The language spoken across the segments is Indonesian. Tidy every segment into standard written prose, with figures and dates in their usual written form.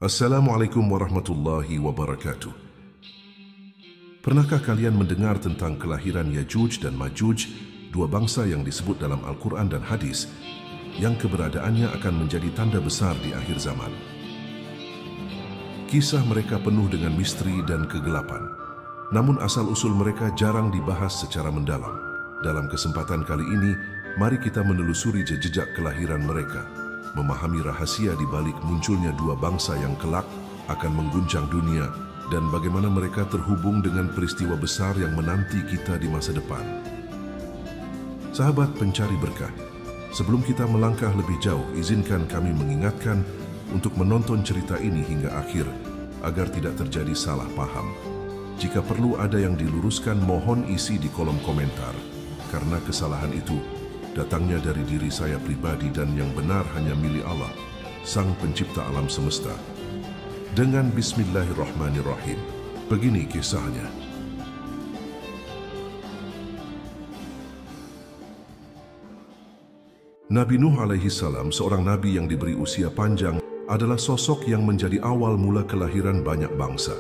Assalamualaikum warahmatullahi wabarakatuh. Pernahkah kalian mendengar tentang kelahiran Yajuj dan Majuj, dua bangsa yang disebut dalam Al-Quran dan hadis, yang keberadaannya akan menjadi tanda besar di akhir zaman? Kisah mereka penuh dengan misteri dan kegelapan. Namun asal-usul mereka jarang dibahas secara mendalam. Dalam kesempatan kali ini, mari kita menelusuri jejak kelahiran mereka, memahami rahasia di balik munculnya dua bangsa yang kelak akan mengguncang dunia dan bagaimana mereka terhubung dengan peristiwa besar yang menanti kita di masa depan. Sahabat pencari berkah, sebelum kita melangkah lebih jauh, izinkan kami mengingatkan untuk menonton cerita ini hingga akhir agar tidak terjadi salah paham. Jika perlu ada yang diluruskan, mohon isi di kolom komentar, karena kesalahan itu datangnya dari diri saya pribadi dan yang benar hanya milik Allah, Sang Pencipta alam semesta. Dengan Bismillahirrahmanirrahim, begini kisahnya. Nabi Nuh alaihi salam, seorang nabi yang diberi usia panjang, adalah sosok yang menjadi awal mula kelahiran banyak bangsa.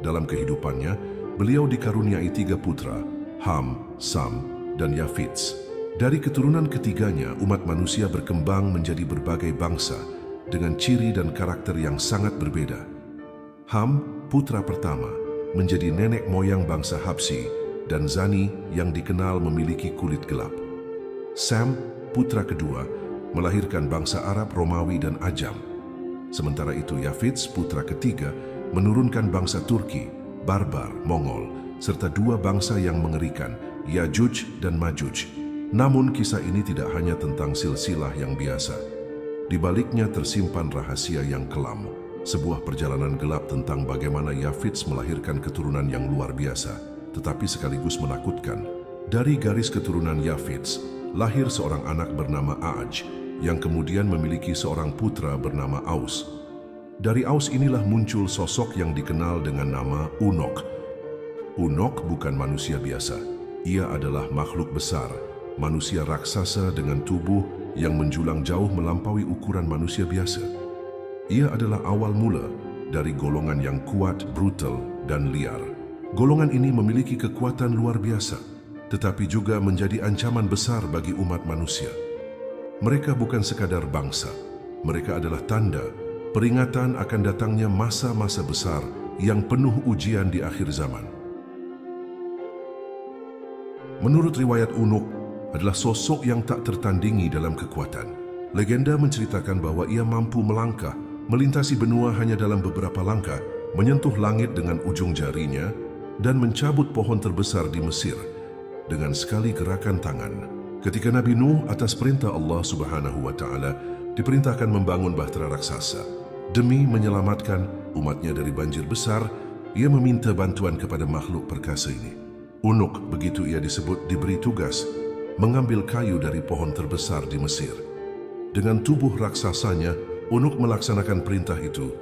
Dalam kehidupannya, beliau dikaruniai 3 putra, Ham, Sam, dan Yafits. Dari keturunan ketiganya, umat manusia berkembang menjadi berbagai bangsa dengan ciri dan karakter yang sangat berbeda. Ham, putra pertama, menjadi nenek moyang bangsa Habsyi dan Zani yang dikenal memiliki kulit gelap. Sam, putra kedua, melahirkan bangsa Arab, Romawi, dan Ajam. Sementara itu Yafits, putra ketiga, menurunkan bangsa Turki, Barbar, Mongol, serta 2 bangsa yang mengerikan, Yajuj dan Majuj. Namun kisah ini tidak hanya tentang silsilah yang biasa. Di baliknya tersimpan rahasia yang kelam, sebuah perjalanan gelap tentang bagaimana Yafits melahirkan keturunan yang luar biasa, tetapi sekaligus menakutkan. Dari garis keturunan Yafits, lahir seorang anak bernama Aj, yang kemudian memiliki seorang putra bernama Aus. Dari Aus inilah muncul sosok yang dikenal dengan nama Unok. Unok bukan manusia biasa, ia adalah makhluk besar, manusia raksasa dengan tubuh yang menjulang jauh melampaui ukuran manusia biasa. Ia adalah awal mula dari golongan yang kuat, brutal, dan liar. Golongan ini memiliki kekuatan luar biasa, tetapi juga menjadi ancaman besar bagi umat manusia. Mereka bukan sekadar bangsa, mereka adalah tanda, peringatan akan datangnya masa-masa besar yang penuh ujian di akhir zaman. Menurut riwayat, Unok adalah sosok yang tak tertandingi dalam kekuatan. Legenda menceritakan bahwa ia mampu melangkah, melintasi benua hanya dalam beberapa langkah, menyentuh langit dengan ujung jarinya, dan mencabut pohon terbesar di Mesir dengan sekali gerakan tangan. Ketika Nabi Nuh atas perintah Allah Subhanahu wa Ta'ala diperintahkan membangun bahtera raksasa demi menyelamatkan umatnya dari banjir besar, ia meminta bantuan kepada makhluk perkasa ini. Unok, begitu ia disebut, diberi tugas mengambil kayu dari pohon terbesar di Mesir. Dengan tubuh raksasanya, Unok melaksanakan perintah itu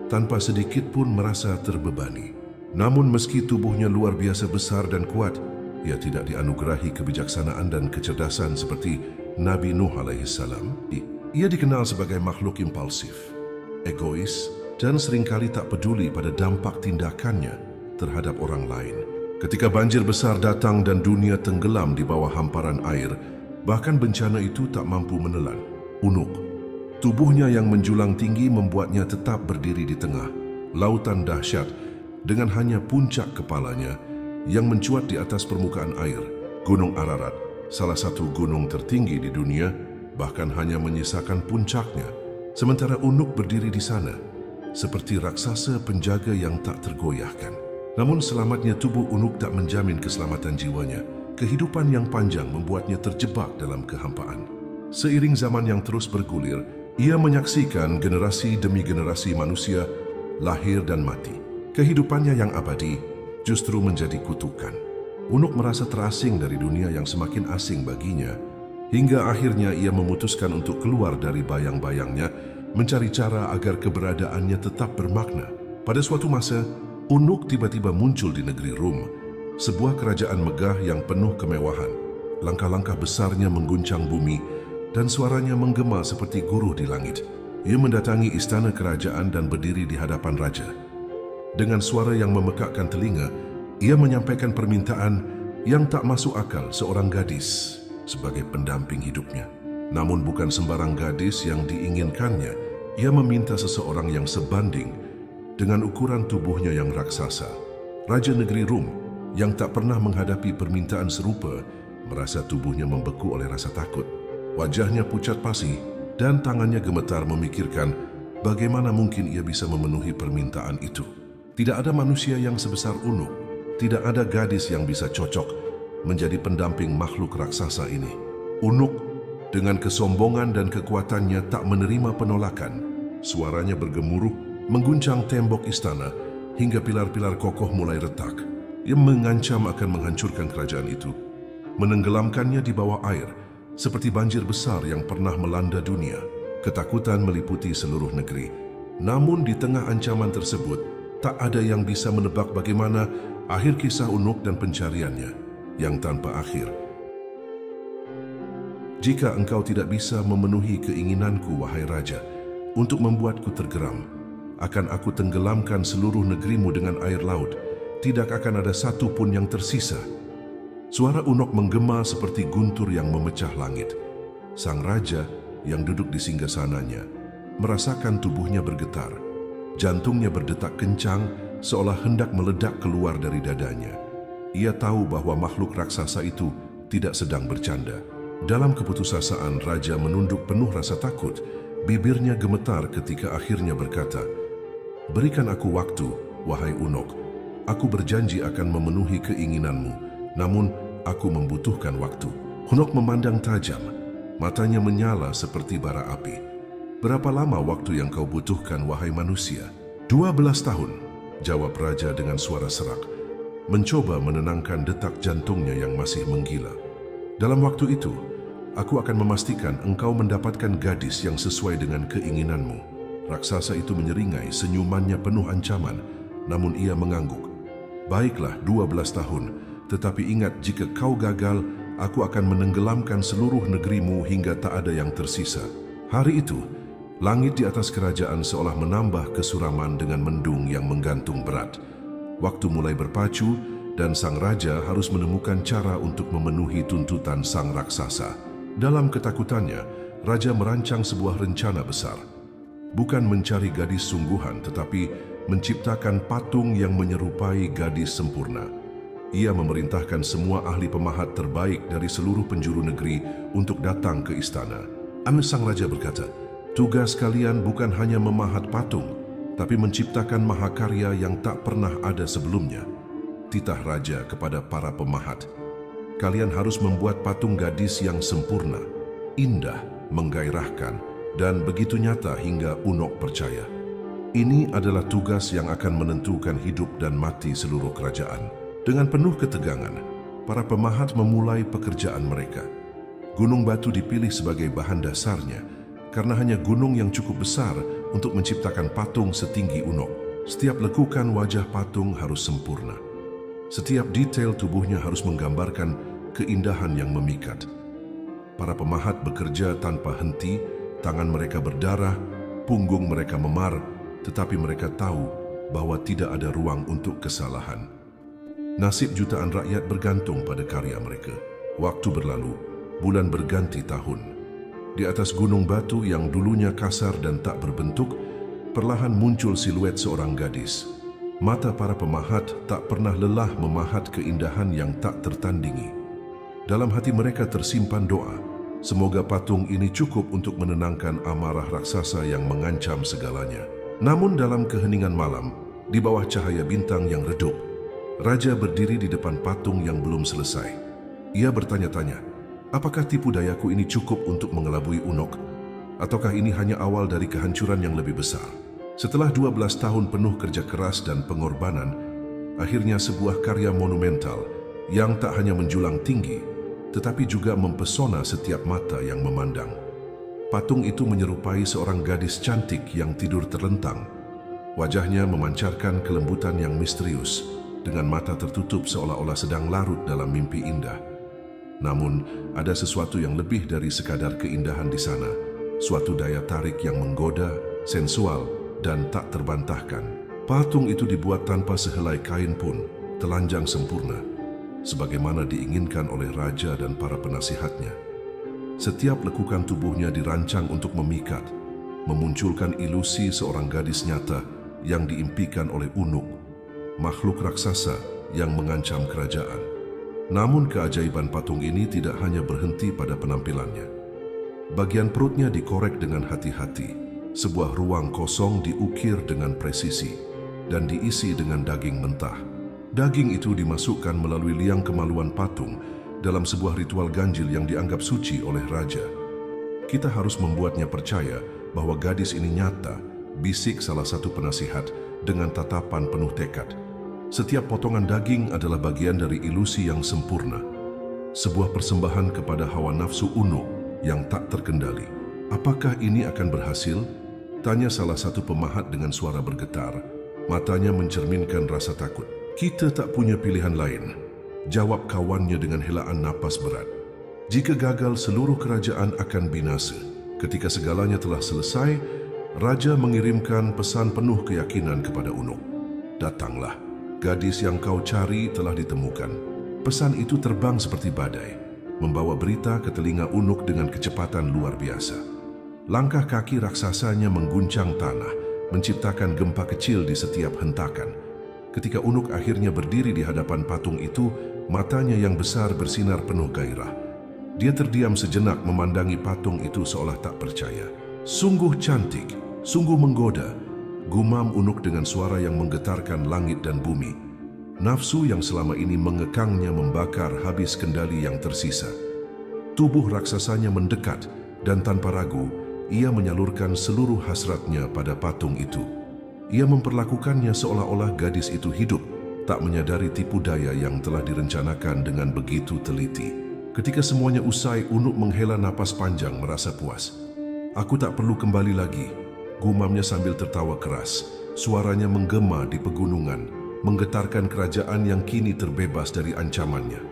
tanpa sedikit pun merasa terbebani. Namun meski tubuhnya luar biasa besar dan kuat, ia tidak dianugerahi kebijaksanaan dan kecerdasan seperti Nabi Nuh alaihissalam. Ia dikenal sebagai makhluk impulsif, egois, dan seringkali tak peduli pada dampak tindakannya terhadap orang lain. Ketika banjir besar datang dan dunia tenggelam di bawah hamparan air, bahkan bencana itu tak mampu menelan Unok. Tubuhnya yang menjulang tinggi membuatnya tetap berdiri di tengah lautan dahsyat dengan hanya puncak kepalanya yang mencuat di atas permukaan air. Gunung Ararat, salah satu gunung tertinggi di dunia, bahkan hanya menyisakan puncaknya. Sementara Unok berdiri di sana, seperti raksasa penjaga yang tak tergoyahkan. Namun selamatnya tubuh Unok tak menjamin keselamatan jiwanya. Kehidupan yang panjang membuatnya terjebak dalam kehampaan. Seiring zaman yang terus bergulir, ia menyaksikan generasi demi generasi manusia lahir dan mati. Kehidupannya yang abadi justru menjadi kutukan. Unok merasa terasing dari dunia yang semakin asing baginya, hingga akhirnya ia memutuskan untuk keluar dari bayang-bayangnya, mencari cara agar keberadaannya tetap bermakna. Pada suatu masa, Unok tiba-tiba muncul di negeri Rum, sebuah kerajaan megah yang penuh kemewahan. Langkah-langkah besarnya mengguncang bumi dan suaranya menggema seperti guruh di langit. Ia mendatangi istana kerajaan dan berdiri di hadapan raja. Dengan suara yang memekakkan telinga, ia menyampaikan permintaan yang tak masuk akal seorang gadis sebagai pendamping hidupnya. Namun bukan sembarang gadis yang diinginkannya. Ia meminta seseorang yang sebanding dengan ukuran tubuhnya yang raksasa. Raja negeri Rum yang tak pernah menghadapi permintaan serupa merasa tubuhnya membeku oleh rasa takut. Wajahnya pucat pasi dan tangannya gemetar memikirkan bagaimana mungkin ia bisa memenuhi permintaan itu. Tidak ada manusia yang sebesar Unuk, tidak ada gadis yang bisa cocok menjadi pendamping makhluk raksasa ini. Unuk dengan kesombongan dan kekuatannya tak menerima penolakan. Suaranya bergemuruh, mengguncang tembok istana hingga pilar-pilar kokoh mulai retak. Ia mengancam akan menghancurkan kerajaan itu, menenggelamkannya di bawah air, seperti banjir besar yang pernah melanda dunia. Ketakutan meliputi seluruh negeri. Namun di tengah ancaman tersebut, tak ada yang bisa menebak bagaimana akhir kisah Unuk dan pencariannya yang tanpa akhir. Jika engkau tidak bisa memenuhi keinginanku, wahai raja, untuk membuatku tergeram, akan aku tenggelamkan seluruh negerimu dengan air laut. Tidak akan ada satu pun yang tersisa. Suara Unuk menggema seperti guntur yang memecah langit. Sang raja yang duduk di singgasananya merasakan tubuhnya bergetar. Jantungnya berdetak kencang seolah hendak meledak keluar dari dadanya. Ia tahu bahwa makhluk raksasa itu tidak sedang bercanda. Dalam keputusasaan, raja menunduk penuh rasa takut. Bibirnya gemetar ketika akhirnya berkata, "Berikan aku waktu, wahai Unuk. Aku berjanji akan memenuhi keinginanmu, namun aku membutuhkan waktu." Unuk memandang tajam. Matanya menyala seperti bara api. "Berapa lama waktu yang kau butuhkan, wahai manusia?" 12 tahun, jawab raja dengan suara serak, mencoba menenangkan detak jantungnya yang masih menggila. "Dalam waktu itu, aku akan memastikan engkau mendapatkan gadis yang sesuai dengan keinginanmu." Raksasa itu menyeringai, senyumannya penuh ancaman, namun ia mengangguk. "Baiklah, 12 tahun, tetapi ingat, jika kau gagal, aku akan menenggelamkan seluruh negerimu hingga tak ada yang tersisa." Hari itu, langit di atas kerajaan seolah menambah kesuraman dengan mendung yang menggantung berat. Waktu mulai berpacu dan sang raja harus menemukan cara untuk memenuhi tuntutan sang raksasa. Dalam ketakutannya, raja merancang sebuah rencana besar. Bukan mencari gadis sungguhan, tetapi menciptakan patung yang menyerupai gadis sempurna. Ia memerintahkan semua ahli pemahat terbaik dari seluruh penjuru negeri untuk datang ke istana. Sang raja berkata, "Tugas kalian bukan hanya memahat patung, tapi menciptakan mahakarya yang tak pernah ada sebelumnya." Titah raja kepada para pemahat, "Kalian harus membuat patung gadis yang sempurna, indah, menggairahkan, dan begitu nyata hingga Unuk percaya. Ini adalah tugas yang akan menentukan hidup dan mati seluruh kerajaan." Dengan penuh ketegangan, para pemahat memulai pekerjaan mereka. Gunung batu dipilih sebagai bahan dasarnya, karena hanya gunung yang cukup besar untuk menciptakan patung setinggi Unuk. Setiap lekukan wajah patung harus sempurna. Setiap detail tubuhnya harus menggambarkan keindahan yang memikat. Para pemahat bekerja tanpa henti, tangan mereka berdarah, punggung mereka memar, tetapi mereka tahu bahwa tidak ada ruang untuk kesalahan. Nasib jutaan rakyat bergantung pada karya mereka. Waktu berlalu, bulan berganti tahun. Di atas gunung batu yang dulunya kasar dan tak berbentuk, perlahan muncul siluet seorang gadis. Mata para pemahat tak pernah lelah memahat keindahan yang tak tertandingi. Dalam hati mereka tersimpan doa, semoga patung ini cukup untuk menenangkan amarah raksasa yang mengancam segalanya. Namun dalam keheningan malam, di bawah cahaya bintang yang redup, raja berdiri di depan patung yang belum selesai. Ia bertanya-tanya, apakah tipu dayaku ini cukup untuk mengelabui Unuk? Ataukah ini hanya awal dari kehancuran yang lebih besar? Setelah 12 tahun penuh kerja keras dan pengorbanan, akhirnya sebuah karya monumental yang tak hanya menjulang tinggi, tetapi juga mempesona setiap mata yang memandang. Patung itu menyerupai seorang gadis cantik yang tidur terlentang. Wajahnya memancarkan kelembutan yang misterius, dengan mata tertutup seolah-olah sedang larut dalam mimpi indah. Namun, ada sesuatu yang lebih dari sekadar keindahan di sana. suatu daya tarik yang menggoda, sensual, dan tak terbantahkan. Patung itu dibuat tanpa sehelai kain pun, telanjang sempurna, sebagaimana diinginkan oleh raja dan para penasihatnya. Setiap lekukan tubuhnya dirancang untuk memikat, memunculkan ilusi seorang gadis nyata yang diimpikan oleh Unuk, makhluk raksasa yang mengancam kerajaan. Namun keajaiban patung ini tidak hanya berhenti pada penampilannya. Bagian perutnya dikorek dengan hati-hati. Sebuah ruang kosong diukir dengan presisi dan diisi dengan daging mentah. Daging itu dimasukkan melalui liang kemaluan patung dalam sebuah ritual ganjil yang dianggap suci oleh raja. Kita harus membuatnya percaya bahwa gadis ini nyata, bisik salah satu penasihat dengan tatapan penuh tekad. Setiap potongan daging adalah bagian dari ilusi yang sempurna. Sebuah persembahan kepada hawa nafsu Unuk yang tak terkendali. Apakah ini akan berhasil? Tanya salah satu pemahat dengan suara bergetar. Matanya mencerminkan rasa takut. Kita tak punya pilihan lain, jawab kawannya dengan helaan napas berat. Jika gagal, seluruh kerajaan akan binasa. Ketika segalanya telah selesai, raja mengirimkan pesan penuh keyakinan kepada Unuk. Datanglah, gadis yang kau cari telah ditemukan. Pesan itu terbang seperti badai, membawa berita ke telinga Unuk dengan kecepatan luar biasa. Langkah kaki raksasanya mengguncang tanah, menciptakan gempa kecil di setiap hentakan. Ketika Unuk akhirnya berdiri di hadapan patung itu, matanya yang besar bersinar penuh gairah. Dia terdiam sejenak memandangi patung itu seolah tak percaya. Sungguh cantik, sungguh menggoda, gumam Unuk dengan suara yang menggetarkan langit dan bumi. Nafsu yang selama ini mengekangnya membakar habis kendali yang tersisa. Tubuh raksasanya mendekat dan tanpa ragu, ia menyalurkan seluruh hasratnya pada patung itu. Ia memperlakukannya seolah-olah gadis itu hidup, tak menyadari tipu daya yang telah direncanakan dengan begitu teliti. Ketika semuanya usai, Unuk menghela napas panjang merasa puas. Aku tak perlu kembali lagi, gumamnya sambil tertawa keras. Suaranya menggema di pegunungan, menggetarkan kerajaan yang kini terbebas dari ancamannya.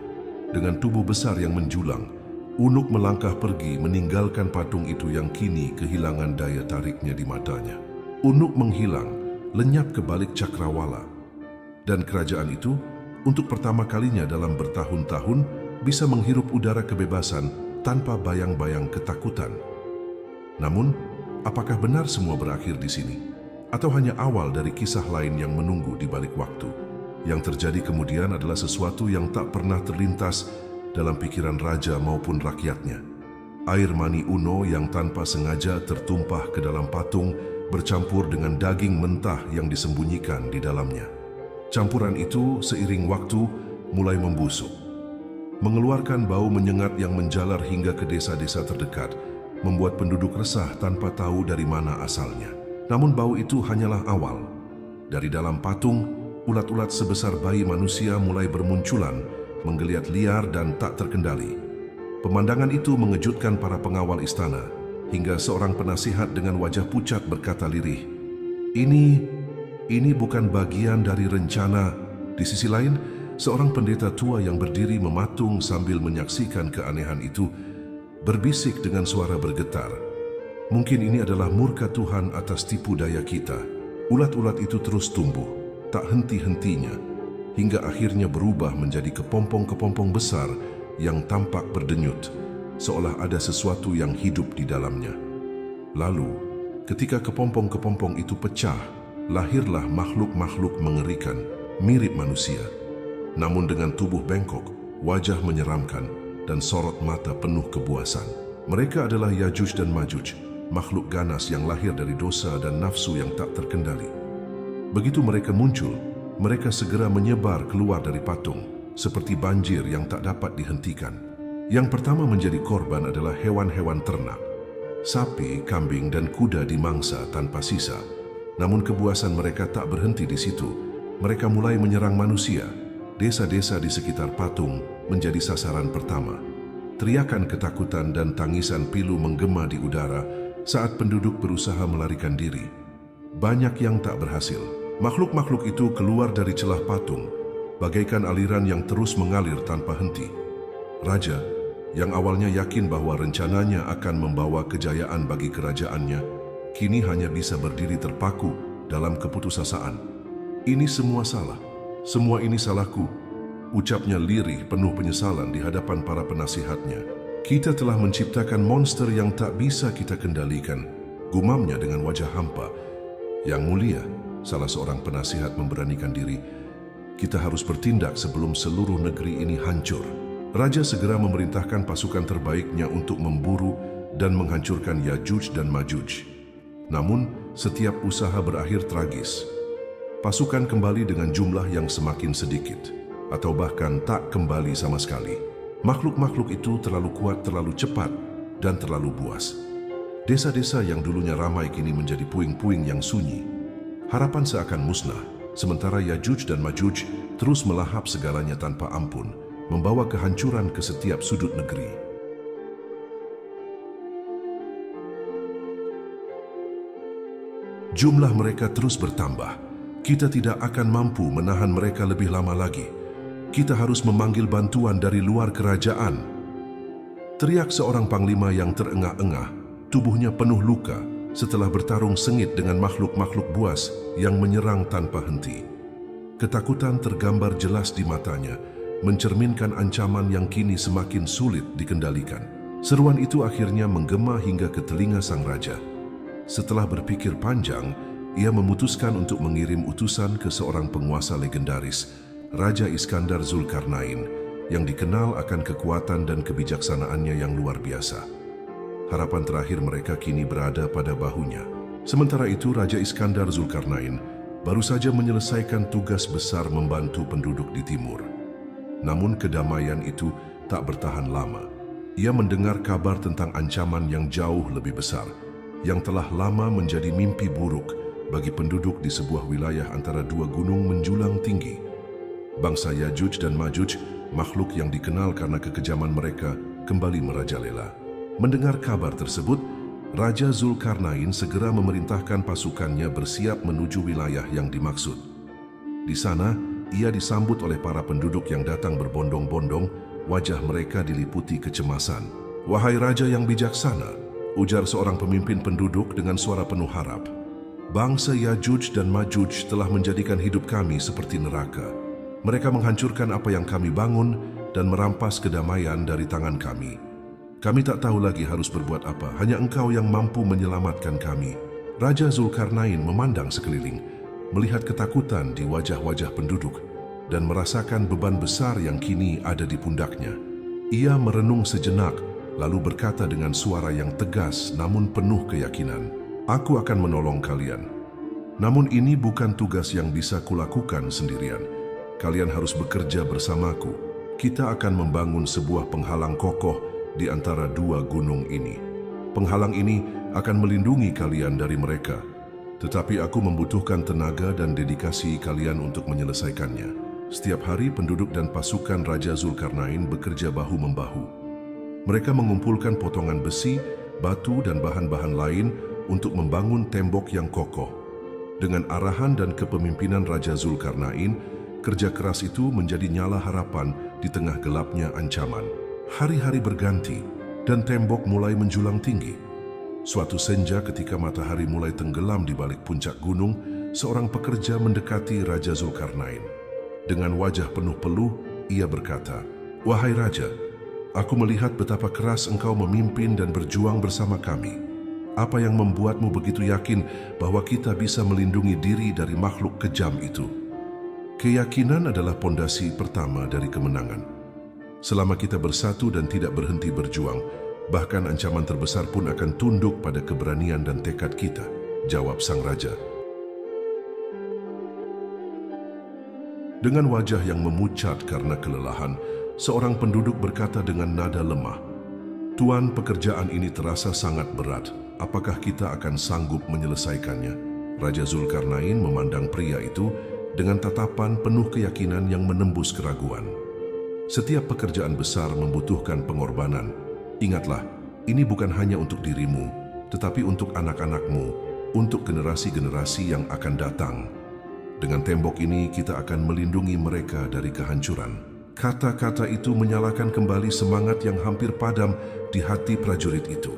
Dengan tubuh besar yang menjulang, Unuk melangkah pergi meninggalkan patung itu yang kini kehilangan daya tariknya di matanya. Unuk menghilang, lenyap ke balik cakrawala. Dan kerajaan itu, untuk pertama kalinya dalam bertahun-tahun, bisa menghirup udara kebebasan tanpa bayang-bayang ketakutan. Namun, apakah benar semua berakhir di sini? Atau hanya awal dari kisah lain yang menunggu di balik waktu? Yang terjadi kemudian adalah sesuatu yang tak pernah terlintas dalam pikiran raja maupun rakyatnya. Air mani Uno yang tanpa sengaja tertumpah ke dalam patung bercampur dengan daging mentah yang disembunyikan di dalamnya. Campuran itu seiring waktu mulai membusuk, mengeluarkan bau menyengat yang menjalar hingga ke desa-desa terdekat, membuat penduduk resah tanpa tahu dari mana asalnya. Namun bau itu hanyalah awal. Dari dalam patung, ulat-ulat sebesar bayi manusia mulai bermunculan, menggeliat liar dan tak terkendali. Pemandangan itu mengejutkan para pengawal istana, hingga seorang penasihat dengan wajah pucat berkata lirih, Ini bukan bagian dari rencana. Di sisi lain, seorang pendeta tua yang berdiri mematung sambil menyaksikan keanehan itu, berbisik dengan suara bergetar. Mungkin ini adalah murka Tuhan atas tipu daya kita. Ulat-ulat itu terus tumbuh, tak henti-hentinya, hingga akhirnya berubah menjadi kepompong-kepompong besar yang tampak berdenyut, seolah ada sesuatu yang hidup di dalamnya. Lalu, ketika kepompong-kepompong itu pecah, lahirlah makhluk-makhluk mengerikan, mirip manusia. Namun dengan tubuh bengkok, wajah menyeramkan, dan sorot mata penuh kebuasan. Mereka adalah Yajuj dan Majuj, makhluk ganas yang lahir dari dosa dan nafsu yang tak terkendali. Begitu mereka muncul, mereka segera menyebar keluar dari patung, seperti banjir yang tak dapat dihentikan. Yang pertama menjadi korban adalah hewan-hewan ternak. Sapi, kambing, dan kuda dimangsa tanpa sisa. Namun kebuasan mereka tak berhenti di situ. Mereka mulai menyerang manusia. Desa-desa di sekitar patung menjadi sasaran pertama. Teriakan ketakutan dan tangisan pilu menggema di udara saat penduduk berusaha melarikan diri. Banyak yang tak berhasil. Makhluk-makhluk itu keluar dari celah patung, bagaikan aliran yang terus mengalir tanpa henti. Raja, yang awalnya yakin bahwa rencananya akan membawa kejayaan bagi kerajaannya, kini hanya bisa berdiri terpaku dalam keputusasaan. "Ini semua salah. Semua ini salahku," ucapnya lirih penuh penyesalan di hadapan para penasihatnya. "Kita telah menciptakan monster yang tak bisa kita kendalikan," gumamnya dengan wajah hampa. "Yang mulia," salah seorang penasihat memberanikan diri, "kita harus bertindak sebelum seluruh negeri ini hancur." Raja segera memerintahkan pasukan terbaiknya untuk memburu dan menghancurkan Yajuj dan Majuj. Namun, setiap usaha berakhir tragis. Pasukan kembali dengan jumlah yang semakin sedikit, atau bahkan tak kembali sama sekali. Makhluk-makhluk itu terlalu kuat, terlalu cepat, dan terlalu buas. Desa-desa yang dulunya ramai kini menjadi puing-puing yang sunyi. Harapan seakan musnah, sementara Yajuj dan Majuj terus melahap segalanya tanpa ampun, membawa kehancuran ke setiap sudut negeri. Jumlah mereka terus bertambah. Kita tidak akan mampu menahan mereka lebih lama lagi. Kita harus memanggil bantuan dari luar kerajaan. Teriak seorang panglima yang terengah-engah, tubuhnya penuh luka setelah bertarung sengit dengan makhluk-makhluk buas yang menyerang tanpa henti. Ketakutan tergambar jelas di matanya, mencerminkan ancaman yang kini semakin sulit dikendalikan. Seruan itu akhirnya menggema hingga ke telinga sang raja. Setelah berpikir panjang, ia memutuskan untuk mengirim utusan ke seorang penguasa legendaris, Raja Iskandar Zulkarnain, yang dikenal akan kekuatan dan kebijaksanaannya yang luar biasa. Harapan terakhir mereka kini berada pada bahunya. Sementara itu, Raja Iskandar Zulkarnain baru saja menyelesaikan tugas besar membantu penduduk di timur. Namun kedamaian itu tak bertahan lama. Ia mendengar kabar tentang ancaman yang jauh lebih besar, yang telah lama menjadi mimpi buruk bagi penduduk di sebuah wilayah antara dua gunung menjulang tinggi. Bangsa Yajuj dan Majuj, makhluk yang dikenal karena kekejaman mereka, kembali merajalela. Mendengar kabar tersebut, Raja Zulkarnain segera memerintahkan pasukannya bersiap menuju wilayah yang dimaksud. Di sana, ia disambut oleh para penduduk yang datang berbondong-bondong, wajah mereka diliputi kecemasan. "Wahai Raja yang bijaksana," ujar seorang pemimpin penduduk dengan suara penuh harap, "bangsa Yajuj dan Majuj telah menjadikan hidup kami seperti neraka. Mereka menghancurkan apa yang kami bangun dan merampas kedamaian dari tangan kami. Kami tak tahu lagi harus berbuat apa, hanya Engkau yang mampu menyelamatkan kami." Raja Zulkarnain memandang sekeliling, melihat ketakutan di wajah-wajah penduduk, dan merasakan beban besar yang kini ada di pundaknya. Ia merenung sejenak, lalu berkata dengan suara yang tegas namun penuh keyakinan, "Aku akan menolong kalian. Namun ini bukan tugas yang bisa kulakukan sendirian. Kalian harus bekerja bersamaku. Kita akan membangun sebuah penghalang kokoh di antara dua gunung ini. Penghalang ini akan melindungi kalian dari mereka. Tetapi aku membutuhkan tenaga dan dedikasi kalian untuk menyelesaikannya." Setiap hari penduduk dan pasukan Raja Zulkarnain bekerja bahu-membahu. Mereka mengumpulkan potongan besi, batu dan bahan-bahan lain untuk membangun tembok yang kokoh. Dengan arahan dan kepemimpinan Raja Zulkarnain, kerja keras itu menjadi nyala harapan di tengah gelapnya ancaman. Hari-hari berganti dan tembok mulai menjulang tinggi. Suatu senja ketika matahari mulai tenggelam di balik puncak gunung, seorang pekerja mendekati Raja Zulkarnain. Dengan wajah penuh peluh, ia berkata, "Wahai Raja, aku melihat betapa keras engkau memimpin dan berjuang bersama kami. Apa yang membuatmu begitu yakin bahwa kita bisa melindungi diri dari makhluk kejam itu?" Keyakinan adalah pondasi pertama dari kemenangan. Selama kita bersatu dan tidak berhenti berjuang, bahkan ancaman terbesar pun akan tunduk pada keberanian dan tekad kita, jawab sang raja. Dengan wajah yang memucat karena kelelahan, seorang penduduk berkata dengan nada lemah, "Tuan, pekerjaan ini terasa sangat berat. Apakah kita akan sanggup menyelesaikannya?" Raja Zulkarnain memandang pria itu dengan tatapan penuh keyakinan yang menembus keraguan. "Setiap pekerjaan besar membutuhkan pengorbanan. Ingatlah, ini bukan hanya untuk dirimu, tetapi untuk anak-anakmu, untuk generasi-generasi yang akan datang. Dengan tembok ini kita akan melindungi mereka dari kehancuran." Kata-kata itu menyalakan kembali semangat yang hampir padam di hati prajurit itu.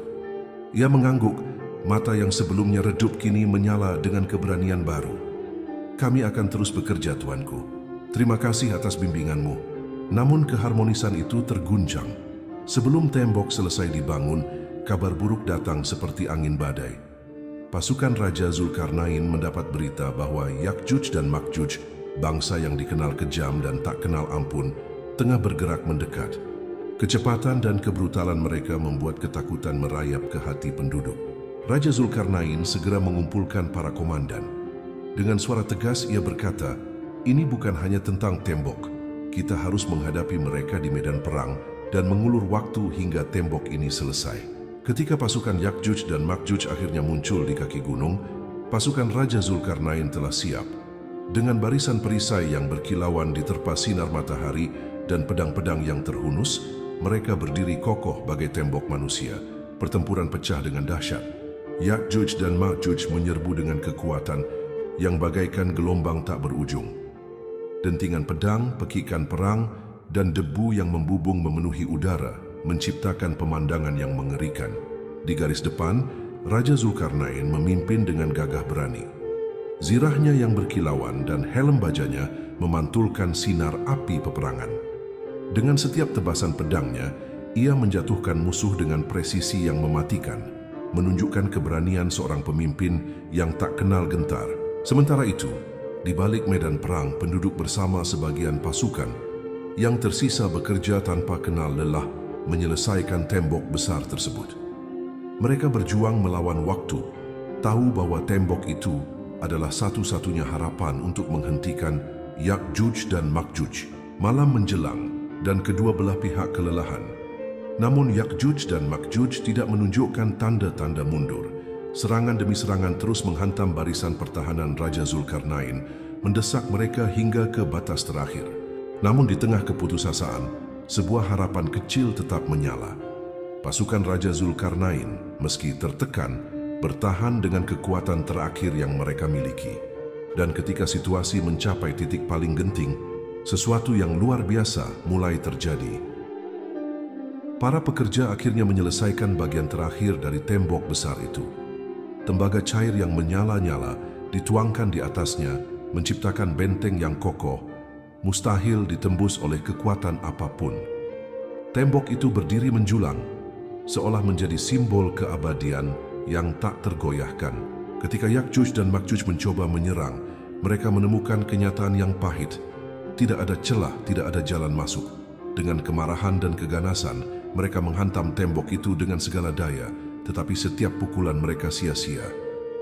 Ia mengangguk, mata yang sebelumnya redup kini menyala dengan keberanian baru. "Kami akan terus bekerja, tuanku. Terima kasih atas bimbinganmu." Namun keharmonisan itu terguncang. Sebelum tembok selesai dibangun, kabar buruk datang seperti angin badai. Pasukan Raja Zulkarnain mendapat berita bahwa Yakjuj dan Makjuj, bangsa yang dikenal kejam dan tak kenal ampun, tengah bergerak mendekat. Kecepatan dan kebrutalan mereka membuat ketakutan merayap ke hati penduduk. Raja Zulkarnain segera mengumpulkan para komandan. Dengan suara tegas ia berkata, "Ini bukan hanya tentang tembok. Kita harus menghadapi mereka di medan perang dan mengulur waktu hingga tembok ini selesai." Ketika pasukan Yakjuj dan Makjuj akhirnya muncul di kaki gunung, pasukan Raja Zulkarnain telah siap. Dengan barisan perisai yang berkilauan diterpa sinar matahari dan pedang-pedang yang terhunus, mereka berdiri kokoh bagai tembok manusia. Pertempuran pecah dengan dahsyat. Yakjuj dan Makjuj menyerbu dengan kekuatan yang bagaikan gelombang tak berujung. Dentingan pedang, pekikan perang, dan debu yang membubung memenuhi udara menciptakan pemandangan yang mengerikan. Di garis depan, Raja Zulkarnain memimpin dengan gagah berani. Zirahnya yang berkilauan dan helm bajanya memantulkan sinar api peperangan. Dengan setiap tebasan pedangnya, ia menjatuhkan musuh dengan presisi yang mematikan, menunjukkan keberanian seorang pemimpin yang tak kenal gentar. Sementara itu, di balik medan perang, penduduk bersama sebagian pasukan yang tersisa bekerja tanpa kenal lelah menyelesaikan tembok besar tersebut. Mereka berjuang melawan waktu, tahu bahwa tembok itu adalah satu-satunya harapan untuk menghentikan Yakjuj dan Makjuj. Malam menjelang dan kedua belah pihak kelelahan. Namun Yakjuj dan Makjuj tidak menunjukkan tanda-tanda mundur. Serangan demi serangan terus menghantam barisan pertahanan Raja Zulkarnain, mendesak mereka hingga ke batas terakhir. Namun di tengah keputusasaan, sebuah harapan kecil tetap menyala. Pasukan Raja Zulkarnain, meski tertekan, bertahan dengan kekuatan terakhir yang mereka miliki. Dan ketika situasi mencapai titik paling genting, sesuatu yang luar biasa mulai terjadi. Para pekerja akhirnya menyelesaikan bagian terakhir dari tembok besar itu. Tembaga cair yang menyala-nyala dituangkan di atasnya, menciptakan benteng yang kokoh, mustahil ditembus oleh kekuatan apapun. Tembok itu berdiri menjulang, seolah menjadi simbol keabadian yang tak tergoyahkan. Ketika Yakjuj dan Makjuj mencoba menyerang, mereka menemukan kenyataan yang pahit. Tidak ada celah, tidak ada jalan masuk. Dengan kemarahan dan keganasan, mereka menghantam tembok itu dengan segala daya, tetapi setiap pukulan mereka sia-sia.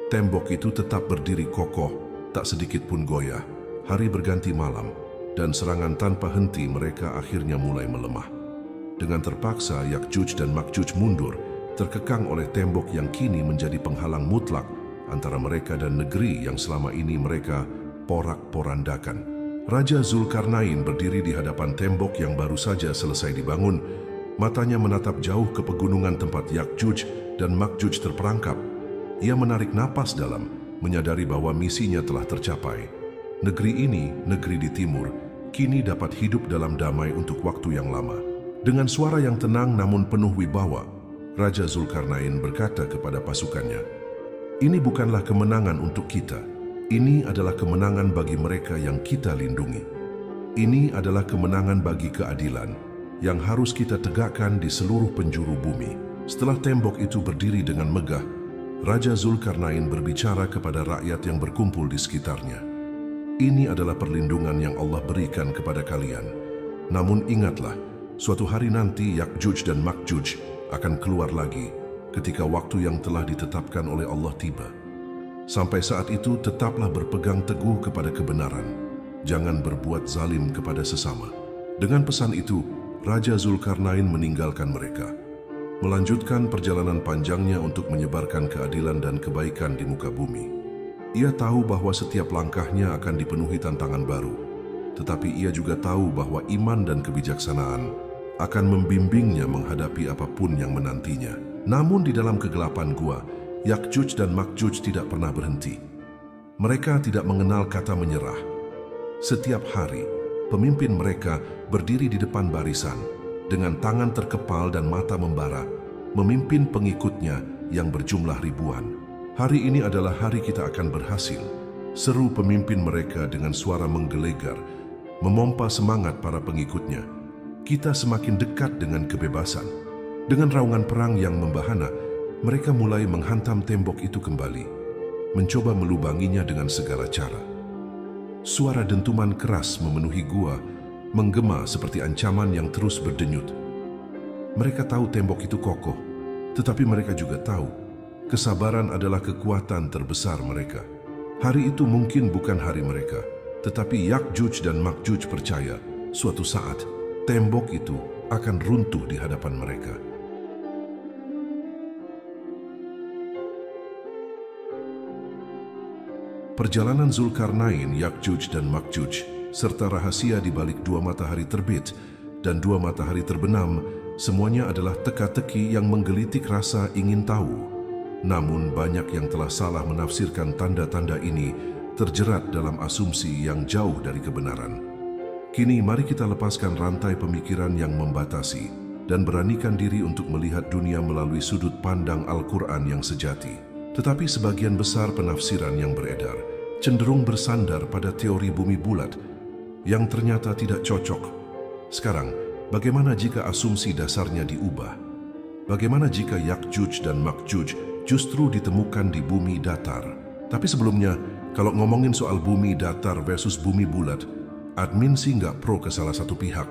Tembok itu tetap berdiri kokoh, tak sedikit pun goyah. Hari berganti malam, dan serangan tanpa henti mereka akhirnya mulai melemah. Dengan terpaksa, Yakjuj dan Makjuj mundur, terkekang oleh tembok yang kini menjadi penghalang mutlak antara mereka dan negeri yang selama ini mereka porak-porandakan. Raja Zulkarnain berdiri di hadapan tembok yang baru saja selesai dibangun. Matanya menatap jauh ke pegunungan tempat Yakjuj dan Makjuj terperangkap. Ia menarik napas dalam, menyadari bahwa misinya telah tercapai. Negeri ini, negeri di timur, kini dapat hidup dalam damai untuk waktu yang lama. Dengan suara yang tenang namun penuh wibawa, Raja Zulkarnain berkata kepada pasukannya, "Ini bukanlah kemenangan untuk kita. Ini adalah kemenangan bagi mereka yang kita lindungi. Ini adalah kemenangan bagi keadilan yang harus kita tegakkan di seluruh penjuru bumi." Setelah tembok itu berdiri dengan megah, Raja Zulkarnain berbicara kepada rakyat yang berkumpul di sekitarnya. "Ini adalah perlindungan yang Allah berikan kepada kalian. Namun ingatlah, suatu hari nanti Yakjuj dan Makjuj akan keluar lagi ketika waktu yang telah ditetapkan oleh Allah tiba. Sampai saat itu tetaplah berpegang teguh kepada kebenaran. Jangan berbuat zalim kepada sesama." Dengan pesan itu, Raja Zulkarnain meninggalkan mereka, melanjutkan perjalanan panjangnya untuk menyebarkan keadilan dan kebaikan di muka bumi. Ia tahu bahwa setiap langkahnya akan dipenuhi tantangan baru, tetapi ia juga tahu bahwa iman dan kebijaksanaan akan membimbingnya menghadapi apapun yang menantinya. Namun di dalam kegelapan gua, Yakjuj dan Makjuj tidak pernah berhenti. Mereka tidak mengenal kata menyerah. Setiap hari, pemimpin mereka berdiri di depan barisan, dengan tangan terkepal dan mata membara, memimpin pengikutnya yang berjumlah ribuan. Hari ini adalah hari kita akan berhasil, seru pemimpin mereka dengan suara menggelegar, memompa semangat para pengikutnya. Kita semakin dekat dengan kebebasan. Dengan raungan perang yang membahana, mereka mulai menghantam tembok itu kembali, mencoba melubanginya dengan segala cara. Suara dentuman keras memenuhi gua, menggema seperti ancaman yang terus berdenyut. Mereka tahu tembok itu kokoh, tetapi mereka juga tahu kesabaran adalah kekuatan terbesar mereka. Hari itu mungkin bukan hari mereka, tetapi Yakjuj dan Makjuj percaya suatu saat tembok itu akan runtuh di hadapan mereka. Perjalanan Zulkarnain, Yakjuj dan Makjuj, serta rahasia di balik dua matahari terbit dan dua matahari terbenam, semuanya adalah teka-teki yang menggelitik rasa ingin tahu. Namun banyak yang telah salah menafsirkan tanda-tanda ini, terjerat dalam asumsi yang jauh dari kebenaran. Kini mari kita lepaskan rantai pemikiran yang membatasi dan beranikan diri untuk melihat dunia melalui sudut pandang Al-Quran yang sejati. Tetapi sebagian besar penafsiran yang beredar cenderung bersandar pada teori bumi bulat yang ternyata tidak cocok. Sekarang, bagaimana jika asumsi dasarnya diubah? Bagaimana jika Yakjuj dan Makjuj justru ditemukan di bumi datar? Tapi sebelumnya, kalau ngomongin soal bumi datar versus bumi bulat, admin sih nggak pro ke salah satu pihak.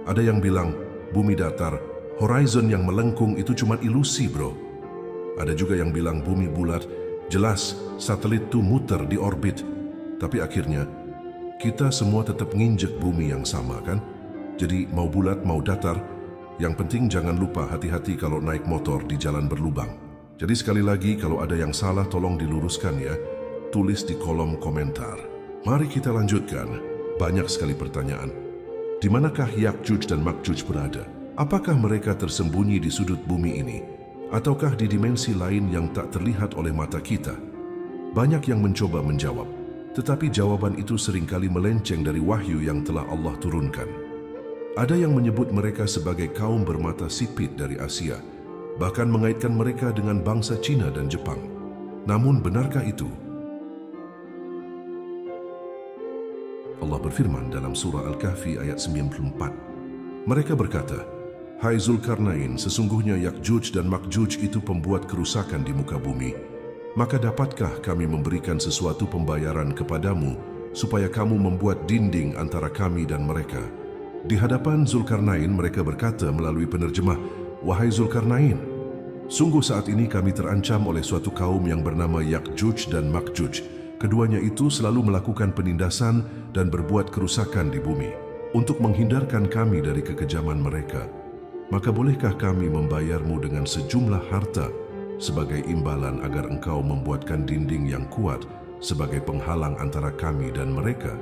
Ada yang bilang, bumi datar, horizon yang melengkung itu cuma ilusi bro. Ada juga yang bilang bumi bulat, jelas satelit tuh muter di orbit. Tapi akhirnya, kita semua tetap nginjek bumi yang sama kan? Jadi mau bulat mau datar, yang penting jangan lupa hati-hati kalau naik motor di jalan berlubang. Jadi sekali lagi, kalau ada yang salah tolong diluruskan ya, tulis di kolom komentar. Mari kita lanjutkan. Banyak sekali pertanyaan. Di manakah Yakjuj dan Makjuj berada? Apakah mereka tersembunyi di sudut bumi ini? Ataukah di dimensi lain yang tak terlihat oleh mata kita? Banyak yang mencoba menjawab, tetapi jawaban itu seringkali melenceng dari wahyu yang telah Allah turunkan. Ada yang menyebut mereka sebagai kaum bermata sipit dari Asia, bahkan mengaitkan mereka dengan bangsa Cina dan Jepang. Namun benarkah itu? Allah berfirman dalam surah Al-Kahfi ayat 94. Mereka berkata, "Hai Zulkarnain, sesungguhnya Yakjuj dan Makjuj itu pembuat kerusakan di muka bumi. Maka dapatkah kami memberikan sesuatu pembayaran kepadamu supaya kamu membuat dinding antara kami dan mereka?" Di hadapan Zulkarnain mereka berkata melalui penerjemah, "Wahai Zulkarnain, sungguh saat ini kami terancam oleh suatu kaum yang bernama Yakjuj dan Makjuj. Keduanya itu selalu melakukan penindasan dan berbuat kerusakan di bumi. Untuk menghindarkan kami dari kekejaman mereka, maka bolehkah kami membayarmu dengan sejumlah harta sebagai imbalan agar engkau membuatkan dinding yang kuat sebagai penghalang antara kami dan mereka?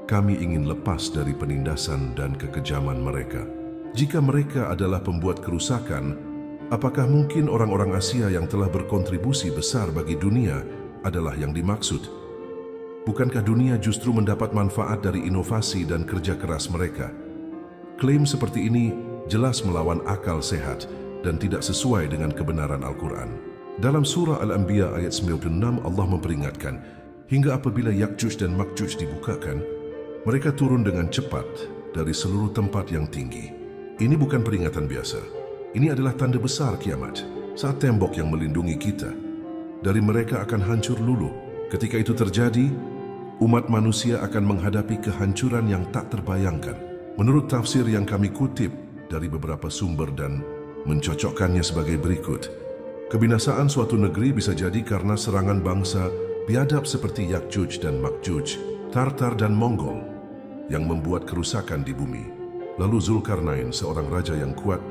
Kami ingin lepas dari penindasan dan kekejaman mereka. Jika mereka adalah pembuat kerusakan, apakah mungkin orang-orang Asia yang telah berkontribusi besar bagi dunia adalah yang dimaksud? Bukankah dunia justru mendapat manfaat dari inovasi dan kerja keras mereka? Klaim seperti ini jelas melawan akal sehat dan tidak sesuai dengan kebenaran Al-Quran. Dalam surah Al-Anbiya ayat 96 Allah memperingatkan, hingga apabila Yakjuj dan Makjuj dibukakan, mereka turun dengan cepat dari seluruh tempat yang tinggi. Ini bukan peringatan biasa. Ini adalah tanda besar kiamat, saat tembok yang melindungi kita dari mereka akan hancur luluh. Ketika itu terjadi, umat manusia akan menghadapi kehancuran yang tak terbayangkan. Menurut tafsir yang kami kutip dari beberapa sumber dan mencocokkannya sebagai berikut. Kebinasaan suatu negeri bisa jadi karena serangan bangsa biadab seperti Yakjuj dan Makjuj, Tartar dan Mongol yang membuat kerusakan di bumi. Lalu Zulkarnain, seorang raja yang kuat,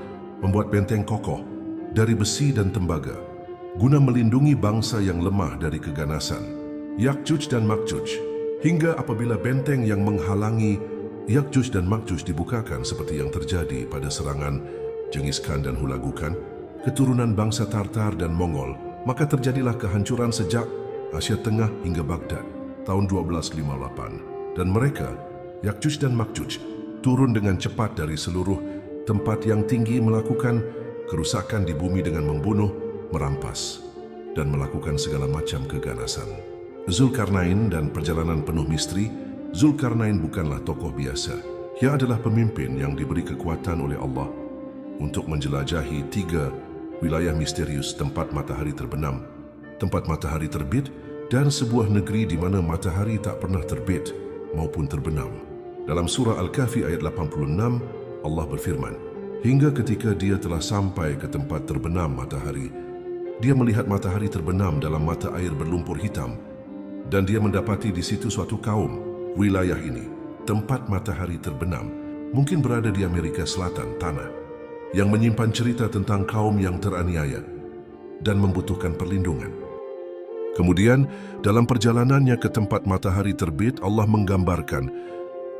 membuat benteng kokoh dari besi dan tembaga guna melindungi bangsa yang lemah dari keganasan Yakjuj dan Makjuj. Hingga apabila benteng yang menghalangi Yakjuj dan Makjuj dibukakan seperti yang terjadi pada serangan Genghis Khan dan Hulagu Khan, keturunan bangsa Tartar dan Mongol, maka terjadilah kehancuran sejak Asia Tengah hingga Baghdad tahun 1258. Dan mereka, Ya'juj dan Ma'juj turun dengan cepat dari seluruh tempat yang tinggi, melakukan kerusakan di bumi dengan membunuh, merampas, dan melakukan segala macam keganasan. Zulkarnain dan perjalanan penuh misteri. Zulkarnain bukanlah tokoh biasa. Ia adalah pemimpin yang diberi kekuatan oleh Allah untuk menjelajahi 3 wilayah misterius: tempat matahari terbenam, tempat matahari terbit, dan sebuah negeri di mana matahari tak pernah terbit maupun terbenam. Dalam surah Al-Kahfi ayat 86, Allah berfirman, hingga ketika dia telah sampai ke tempat terbenam matahari, dia melihat matahari terbenam dalam mata air berlumpur hitam, dan dia mendapati di situ suatu kaum. Wilayah ini, tempat matahari terbenam, mungkin berada di Amerika Selatan, tanah yang menyimpan cerita tentang kaum yang teraniaya dan membutuhkan perlindungan. Kemudian, dalam perjalanannya ke tempat matahari terbit, Allah menggambarkan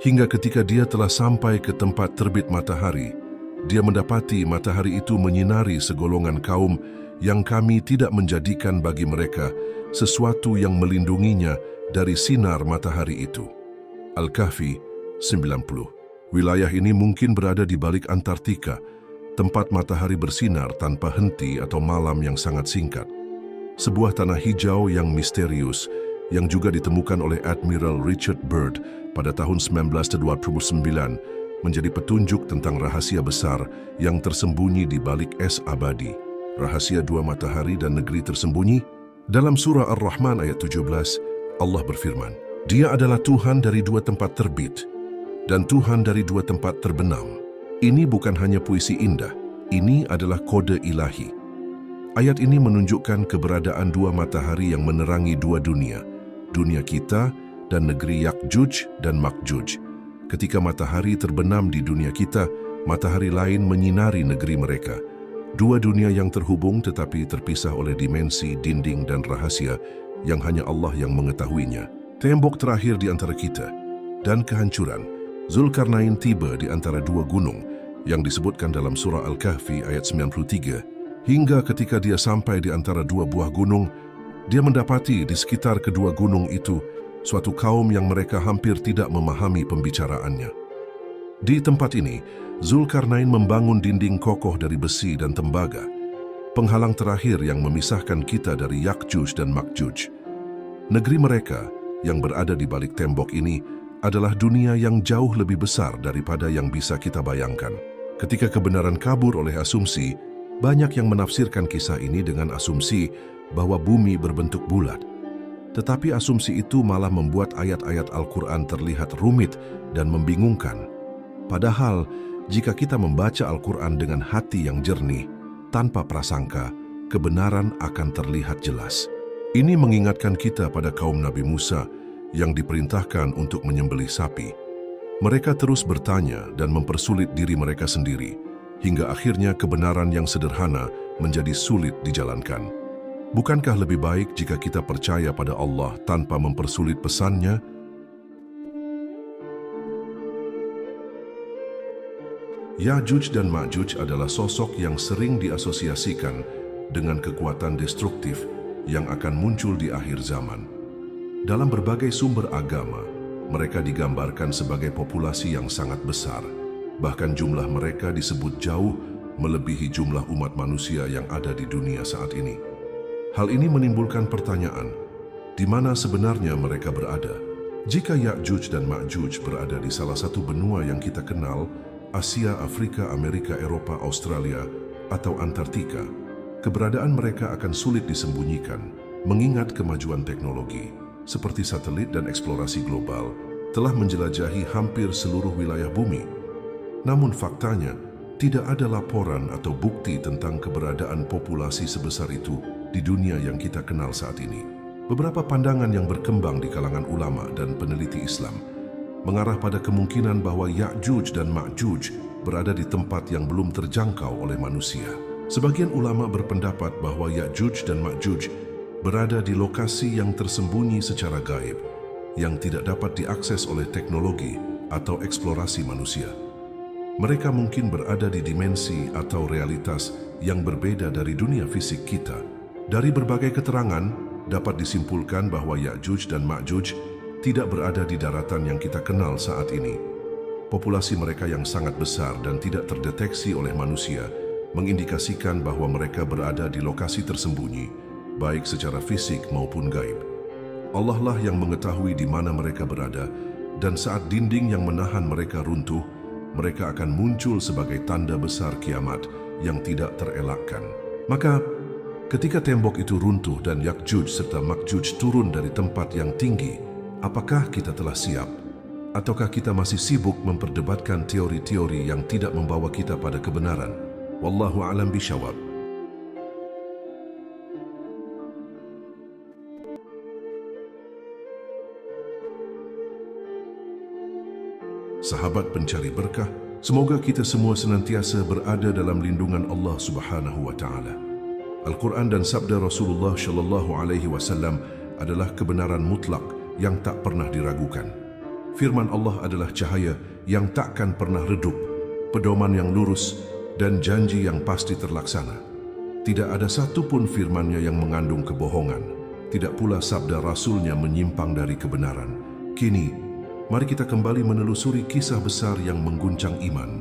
hingga ketika dia telah sampai ke tempat terbit matahari, dia mendapati matahari itu menyinari segolongan kaum yang kami tidak menjadikan bagi mereka sesuatu yang melindunginya dari sinar matahari itu. Al-Kahfi 90. Wilayah ini mungkin berada di balik Antartika, tempat matahari bersinar tanpa henti atau malam yang sangat singkat. Sebuah tanah hijau yang misterius yang juga ditemukan oleh Admiral Richard Byrd pada tahun 1929 menjadi petunjuk tentang rahasia besar yang tersembunyi di balik es abadi. Rahasia 2 matahari dan negeri tersembunyi. Dalam surah Ar-Rahman ayat 17, Allah berfirman, Dia adalah Tuhan dari 2 tempat terbit dan Tuhan dari 2 tempat terbenam. Ini bukan hanya puisi indah, ini adalah kode ilahi. Ayat ini menunjukkan keberadaan 2 matahari yang menerangi 2 dunia, dunia kita dan negeri Ya'juj dan Ma'juj. Ketika matahari terbenam di dunia kita, matahari lain menyinari negeri mereka. 2 dunia yang terhubung tetapi terpisah oleh dimensi, dinding, dan rahasia yang hanya Allah yang mengetahuinya. Tembok terakhir di antara kita dan kehancuran. Zulkarnain tiba di antara 2 gunung yang disebutkan dalam surah Al-Kahfi ayat 93. Hingga ketika dia sampai di antara 2 buah gunung, dia mendapati di sekitar kedua gunung itu suatu kaum yang mereka hampir tidak memahami pembicaraannya. Di tempat ini, Zulkarnain membangun dinding kokoh dari besi dan tembaga, penghalang terakhir yang memisahkan kita dari Ya'juj dan Ma'juj. Negeri mereka yang berada di balik tembok ini adalah dunia yang jauh lebih besar daripada yang bisa kita bayangkan. Ketika kebenaran kabur oleh asumsi, banyak yang menafsirkan kisah ini dengan asumsi bahwa bumi berbentuk bulat. Tetapi asumsi itu malah membuat ayat-ayat Al-Quran terlihat rumit dan membingungkan. Padahal, jika kita membaca Al-Quran dengan hati yang jernih, tanpa prasangka, kebenaran akan terlihat jelas. Ini mengingatkan kita pada kaum Nabi Musa yang diperintahkan untuk menyembelih sapi. Mereka terus bertanya dan mempersulit diri mereka sendiri, hingga akhirnya kebenaran yang sederhana menjadi sulit dijalankan. Bukankah lebih baik jika kita percaya pada Allah tanpa mempersulit pesannya? Ya'juj dan Ma'juj adalah sosok yang sering diasosiasikan dengan kekuatan destruktif yang akan muncul di akhir zaman. Dalam berbagai sumber agama, mereka digambarkan sebagai populasi yang sangat besar. Bahkan jumlah mereka disebut jauh melebihi jumlah umat manusia yang ada di dunia saat ini. Hal ini menimbulkan pertanyaan, di mana sebenarnya mereka berada? Jika Ya'juj dan Ma'juj berada di salah satu benua yang kita kenal, Asia, Afrika, Amerika, Eropa, Australia, atau Antartika, keberadaan mereka akan sulit disembunyikan, mengingat kemajuan teknologi, seperti satelit dan eksplorasi global, telah menjelajahi hampir seluruh wilayah bumi. Namun faktanya, tidak ada laporan atau bukti tentang keberadaan populasi sebesar itu di dunia yang kita kenal saat ini. Beberapa pandangan yang berkembang di kalangan ulama dan peneliti Islam mengarah pada kemungkinan bahwa Ya'juj dan Ma'juj berada di tempat yang belum terjangkau oleh manusia. Sebagian ulama berpendapat bahwa Ya'juj dan Ma'juj berada di lokasi yang tersembunyi secara gaib, yang tidak dapat diakses oleh teknologi atau eksplorasi manusia. Mereka mungkin berada di dimensi atau realitas yang berbeda dari dunia fisik kita. Dari berbagai keterangan, dapat disimpulkan bahwa Ya'juj dan Ma'juj tidak berada di daratan yang kita kenal saat ini. Populasi mereka yang sangat besar dan tidak terdeteksi oleh manusia mengindikasikan bahwa mereka berada di lokasi tersembunyi, baik secara fisik maupun gaib. Allah lah yang mengetahui di mana mereka berada, dan saat dinding yang menahan mereka runtuh, mereka akan muncul sebagai tanda besar kiamat yang tidak terelakkan. Maka, ketika tembok itu runtuh dan Ya'juj serta Ma'juj turun dari tempat yang tinggi, apakah kita telah siap? Ataukah kita masih sibuk memperdebatkan teori-teori yang tidak membawa kita pada kebenaran? Wallahu a'lam bishawab. Sahabat pencari berkah, semoga kita semua senantiasa berada dalam lindungan Allah Subhanahu wa taala. Al-Quran dan sabda Rasulullah sallallahu alaihi wasallam adalah kebenaran mutlak yang tak pernah diragukan. Firman Allah adalah cahaya yang takkan pernah redup, pedoman yang lurus dan janji yang pasti terlaksana. Tidak ada satupun firman-Nya yang mengandung kebohongan, tidak pula sabda Rasul-Nya menyimpang dari kebenaran. Kini, mari kita kembali menelusuri kisah besar yang mengguncang iman.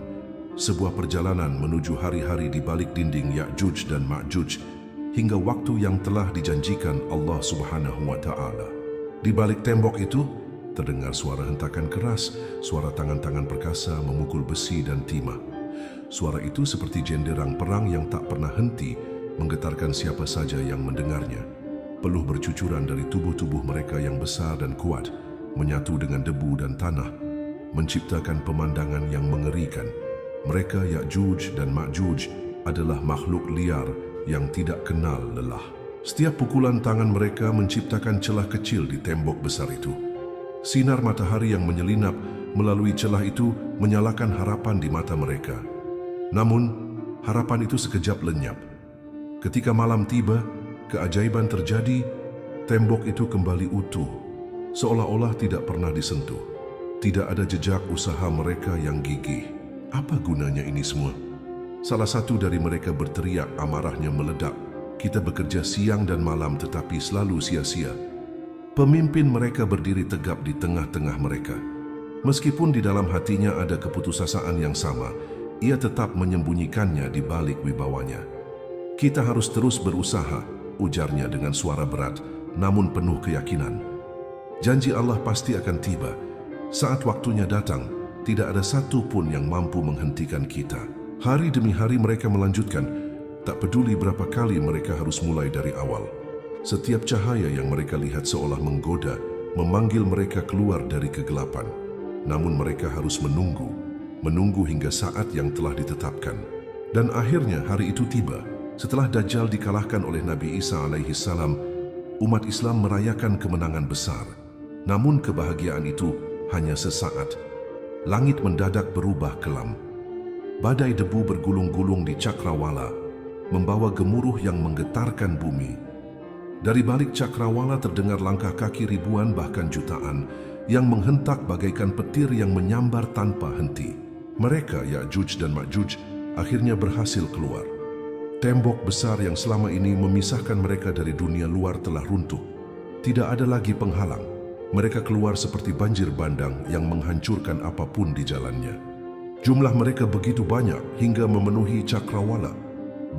Sebuah perjalanan menuju hari-hari di balik dinding Ya'juj dan Ma'juj hingga waktu yang telah dijanjikan Allah Subhanahu wa taala. Di balik tembok itu terdengar suara hentakan keras, suara tangan-tangan perkasa memukul besi dan timah. Suara itu seperti jenderang perang yang tak pernah henti, menggetarkan siapa saja yang mendengarnya. Peluh bercucuran dari tubuh-tubuh mereka yang besar dan kuat, menyatu dengan debu dan tanah, menciptakan pemandangan yang mengerikan. Mereka Ya'juj dan Ma'juj adalah makhluk liar yang tidak kenal lelah. Setiap pukulan tangan mereka menciptakan celah kecil di tembok besar itu. Sinar matahari yang menyelinap melalui celah itu menyalakan harapan di mata mereka. Namun, harapan itu sekejap lenyap. Ketika malam tiba, keajaiban terjadi, tembok itu kembali utuh, seolah-olah tidak pernah disentuh. Tidak ada jejak usaha mereka yang gigih. Apa gunanya ini semua? Salah satu dari mereka berteriak, amarahnya meledak. Kita bekerja siang dan malam tetapi selalu sia-sia. Pemimpin mereka berdiri tegap di tengah-tengah mereka. Meskipun di dalam hatinya ada keputusasaan yang sama, ia tetap menyembunyikannya di balik wibawanya. Kita harus terus berusaha, ujarnya dengan suara berat, namun penuh keyakinan. Janji Allah pasti akan tiba. Saat waktunya datang, tidak ada satu pun yang mampu menghentikan kita. Hari demi hari mereka melanjutkan, tak peduli berapa kali mereka harus mulai dari awal. Setiap cahaya yang mereka lihat seolah menggoda, memanggil mereka keluar dari kegelapan. Namun mereka harus menunggu hingga saat yang telah ditetapkan. Dan akhirnya hari itu tiba. Setelah Dajjal dikalahkan oleh Nabi Isa alaihi salam, umat Islam merayakan kemenangan besar. Namun kebahagiaan itu hanya sesaat. Langit mendadak berubah kelam. Badai debu bergulung-gulung di cakrawala, membawa gemuruh yang menggetarkan bumi. Dari balik cakrawala terdengar langkah kaki ribuan bahkan jutaan yang menghentak bagaikan petir yang menyambar tanpa henti. Mereka, Ya'juj dan Ma'juj, akhirnya berhasil keluar. Tembok besar yang selama ini memisahkan mereka dari dunia luar telah runtuh. Tidak ada lagi penghalang. Mereka keluar seperti banjir bandang yang menghancurkan apapun di jalannya. Jumlah mereka begitu banyak hingga memenuhi cakrawala,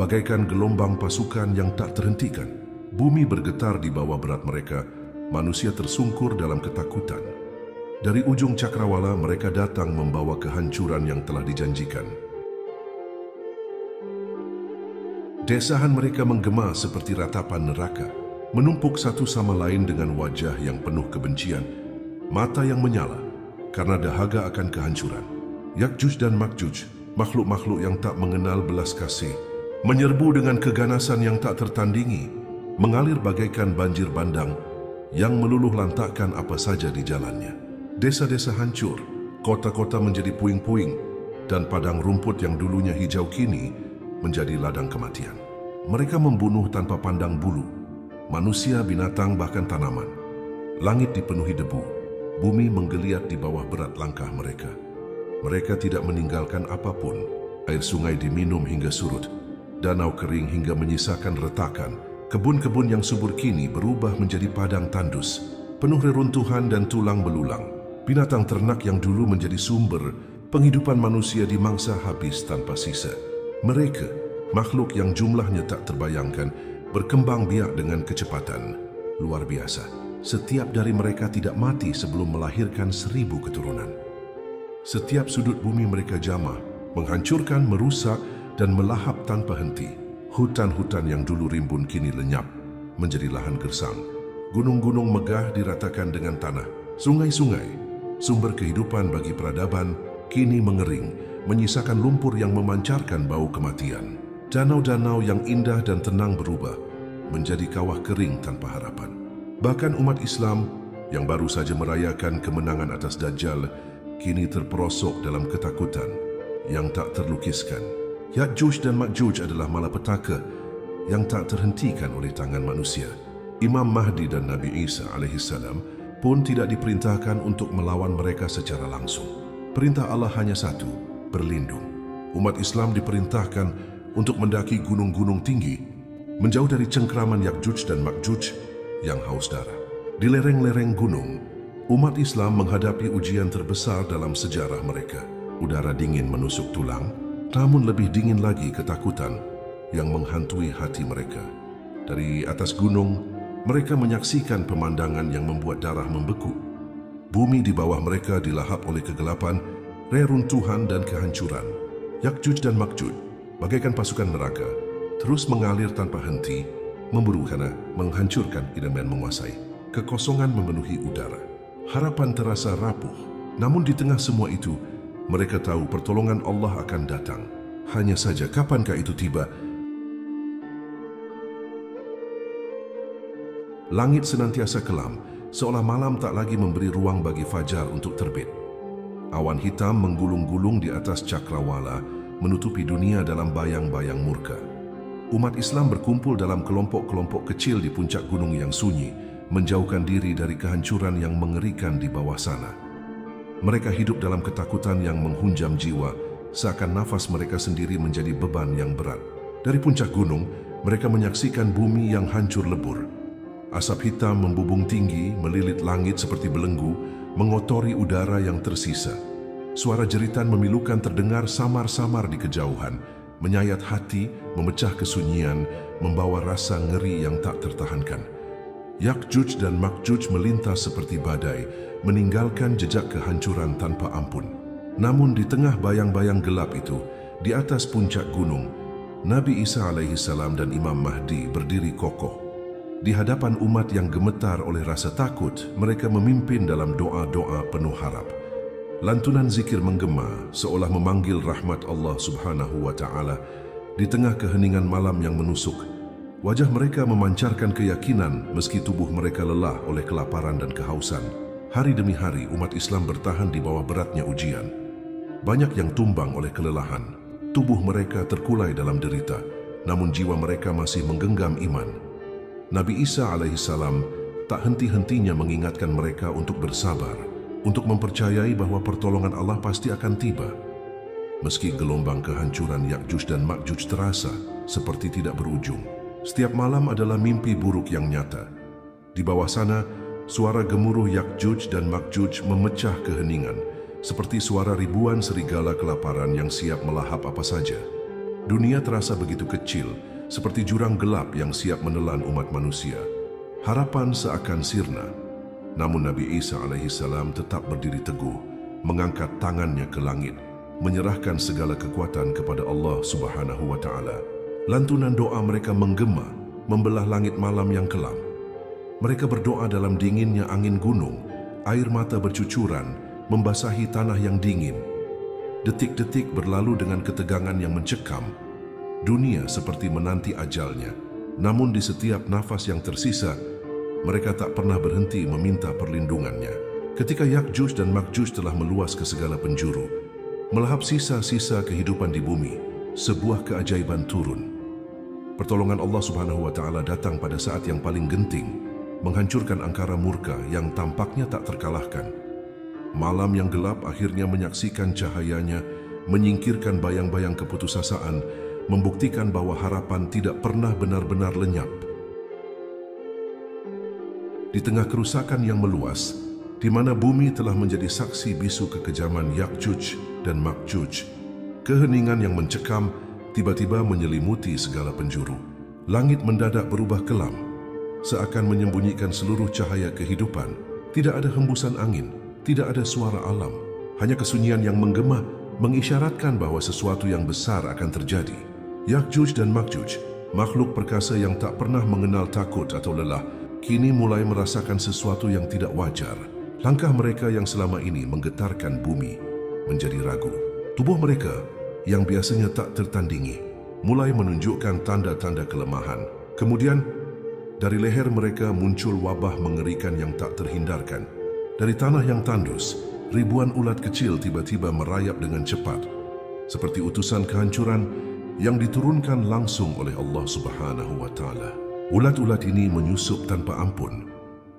bagaikan gelombang pasukan yang tak terhentikan. Bumi bergetar di bawah berat mereka, manusia tersungkur dalam ketakutan. Dari ujung cakrawala mereka datang membawa kehancuran yang telah dijanjikan. Desahan mereka menggema seperti ratapan neraka, menumpuk satu sama lain dengan wajah yang penuh kebencian, mata yang menyala karena dahaga akan kehancuran. Ya'juj dan Ma'juj, makhluk-makhluk yang tak mengenal belas kasih, menyerbu dengan keganasan yang tak tertandingi, mengalir bagaikan banjir bandang yang meluluh lantakkan apa saja di jalannya. Desa-desa hancur, kota-kota menjadi puing-puing, dan padang rumput yang dulunya hijau kini menjadi ladang kematian. Mereka membunuh tanpa pandang bulu, manusia, binatang, bahkan tanaman. Langit dipenuhi debu, bumi menggeliat di bawah berat langkah mereka. Mereka tidak meninggalkan apapun. Air sungai diminum hingga surut, danau kering hingga menyisakan retakan. Kebun-kebun yang subur kini berubah menjadi padang tandus. penuh reruntuhan dan tulang belulang. Binatang ternak yang dulu menjadi sumber penghidupan manusia di mangsa habis tanpa sisa. Mereka, makhluk yang jumlahnya tak terbayangkan, berkembang biak dengan kecepatan luar biasa. Setiap dari mereka tidak mati sebelum melahirkan 1000 keturunan. Setiap sudut bumi mereka jamah, menghancurkan, merusak, dan melahap tanpa henti. Hutan-hutan yang dulu rimbun kini lenyap, menjadi lahan gersang. Gunung-gunung megah diratakan dengan tanah. Sungai-sungai, sumber kehidupan bagi peradaban, kini mengering, menyisakan lumpur yang memancarkan bau kematian. Danau-danau yang indah dan tenang berubah menjadi kawah kering tanpa harapan. Bahkan umat Islam yang baru saja merayakan kemenangan atas Dajjal kini terperosok dalam ketakutan yang tak terlukiskan. Ya'juj dan Ma'juj adalah malapetaka yang tak terhentikan oleh tangan manusia. Imam Mahdi dan Nabi Isa alaihissalam pun tidak diperintahkan untuk melawan mereka secara langsung. Perintah Allah hanya satu, berlindung. Umat Islam diperintahkan untuk mendaki gunung-gunung tinggi, menjauh dari cengkraman Ya'juj dan Ma'juj yang haus darah. Di lereng-lereng gunung, umat Islam menghadapi ujian terbesar dalam sejarah mereka. Udara dingin menusuk tulang, namun lebih dingin lagi ketakutan yang menghantui hati mereka. Dari atas gunung, mereka menyaksikan pemandangan yang membuat darah membeku. Bumi di bawah mereka dilahap oleh kegelapan, reruntuhan dan kehancuran. Ya'juj dan Ma'juj, bagaikan pasukan neraka, terus mengalir tanpa henti, memburu karena menghancurkan dan menguasai. Kekosongan memenuhi udara. Harapan terasa rapuh. Namun di tengah semua itu, mereka tahu pertolongan Allah akan datang. Hanya saja kapankah itu tiba? Langit senantiasa kelam, seolah malam tak lagi memberi ruang bagi fajar untuk terbit. Awan hitam menggulung-gulung di atas cakrawala, menutupi dunia dalam bayang-bayang murka. Umat Islam berkumpul dalam kelompok-kelompok kecil di puncak gunung yang sunyi, menjauhkan diri dari kehancuran yang mengerikan di bawah sana. Mereka hidup dalam ketakutan yang menghunjam jiwa, seakan nafas mereka sendiri menjadi beban yang berat. Dari puncak gunung, mereka menyaksikan bumi yang hancur lebur. Asap hitam membubung tinggi, melilit langit seperti belenggu, mengotori udara yang tersisa. Suara jeritan memilukan terdengar samar-samar di kejauhan, menyayat hati, memecah kesunyian, membawa rasa ngeri yang tak tertahankan. Ya'juj dan Ma'juj melintas seperti badai, meninggalkan jejak kehancuran tanpa ampun. Namun di tengah bayang-bayang gelap itu, di atas puncak gunung, Nabi Isa alaihissalam dan Imam Mahdi berdiri kokoh. Di hadapan umat yang gemetar oleh rasa takut, mereka memimpin dalam doa-doa penuh harap. Lantunan zikir menggema seolah memanggil rahmat Allah Subhanahu wa Ta'ala di tengah keheningan malam yang menusuk. Wajah mereka memancarkan keyakinan meski tubuh mereka lelah oleh kelaparan dan kehausan. Hari demi hari umat Islam bertahan di bawah beratnya ujian. Banyak yang tumbang oleh kelelahan. Tubuh mereka terkulai dalam derita, namun jiwa mereka masih menggenggam iman. Nabi Isa alaihissalam tak henti-hentinya mengingatkan mereka untuk bersabar, untuk mempercayai bahwa pertolongan Allah pasti akan tiba. Meski gelombang kehancuran Ya'juj dan Ma'juj terasa seperti tidak berujung, setiap malam adalah mimpi buruk yang nyata. Di bawah sana, suara gemuruh Ya'juj dan Ma'juj memecah keheningan, seperti suara ribuan serigala kelaparan yang siap melahap apa saja. Dunia terasa begitu kecil, seperti jurang gelap yang siap menelan umat manusia. Harapan seakan sirna. Namun Nabi Isa alaihissalam tetap berdiri teguh, mengangkat tangannya ke langit, menyerahkan segala kekuatan kepada Allah Subhanahu wa Ta'ala. Lantunan doa mereka menggema, membelah langit malam yang kelam. Mereka berdoa dalam dinginnya angin gunung, air mata bercucuran, membasahi tanah yang dingin. Detik-detik berlalu dengan ketegangan yang mencekam. Dunia seperti menanti ajalnya. Namun di setiap nafas yang tersisa, mereka tak pernah berhenti meminta perlindungannya. Ketika Ya'juj dan Ma'juj telah meluas ke segala penjuru, melahap sisa-sisa kehidupan di bumi, sebuah keajaiban turun. Pertolongan Allah Subhanahu wa Ta'ala datang pada saat yang paling genting, menghancurkan angkara murka yang tampaknya tak terkalahkan. Malam yang gelap akhirnya menyaksikan cahayanya, menyingkirkan bayang-bayang keputusasaan, membuktikan bahwa harapan tidak pernah benar-benar lenyap. Di tengah kerusakan yang meluas, di mana bumi telah menjadi saksi bisu kekejaman Yakjuj dan Makjuj, keheningan yang mencekam tiba-tiba menyelimuti segala penjuru. Langit mendadak berubah kelam, seakan menyembunyikan seluruh cahaya kehidupan. Tidak ada hembusan angin, tidak ada suara alam, hanya kesunyian yang menggema mengisyaratkan bahwa sesuatu yang besar akan terjadi. Yakjuj dan Makjuj, makhluk perkasa yang tak pernah mengenal takut atau lelah, kini mulai merasakan sesuatu yang tidak wajar. Langkah mereka yang selama ini menggetarkan bumi menjadi ragu. Tubuh mereka yang biasanya tak tertandingi mulai menunjukkan tanda-tanda kelemahan. Kemudian, dari leher mereka muncul wabah mengerikan yang tak terhindarkan. Dari tanah yang tandus, ribuan ulat kecil tiba-tiba merayap dengan cepat, seperti utusan kehancuran yang diturunkan langsung oleh Allah Subhanahu wa Ta'ala. Ulat-ulat ini menyusup tanpa ampun,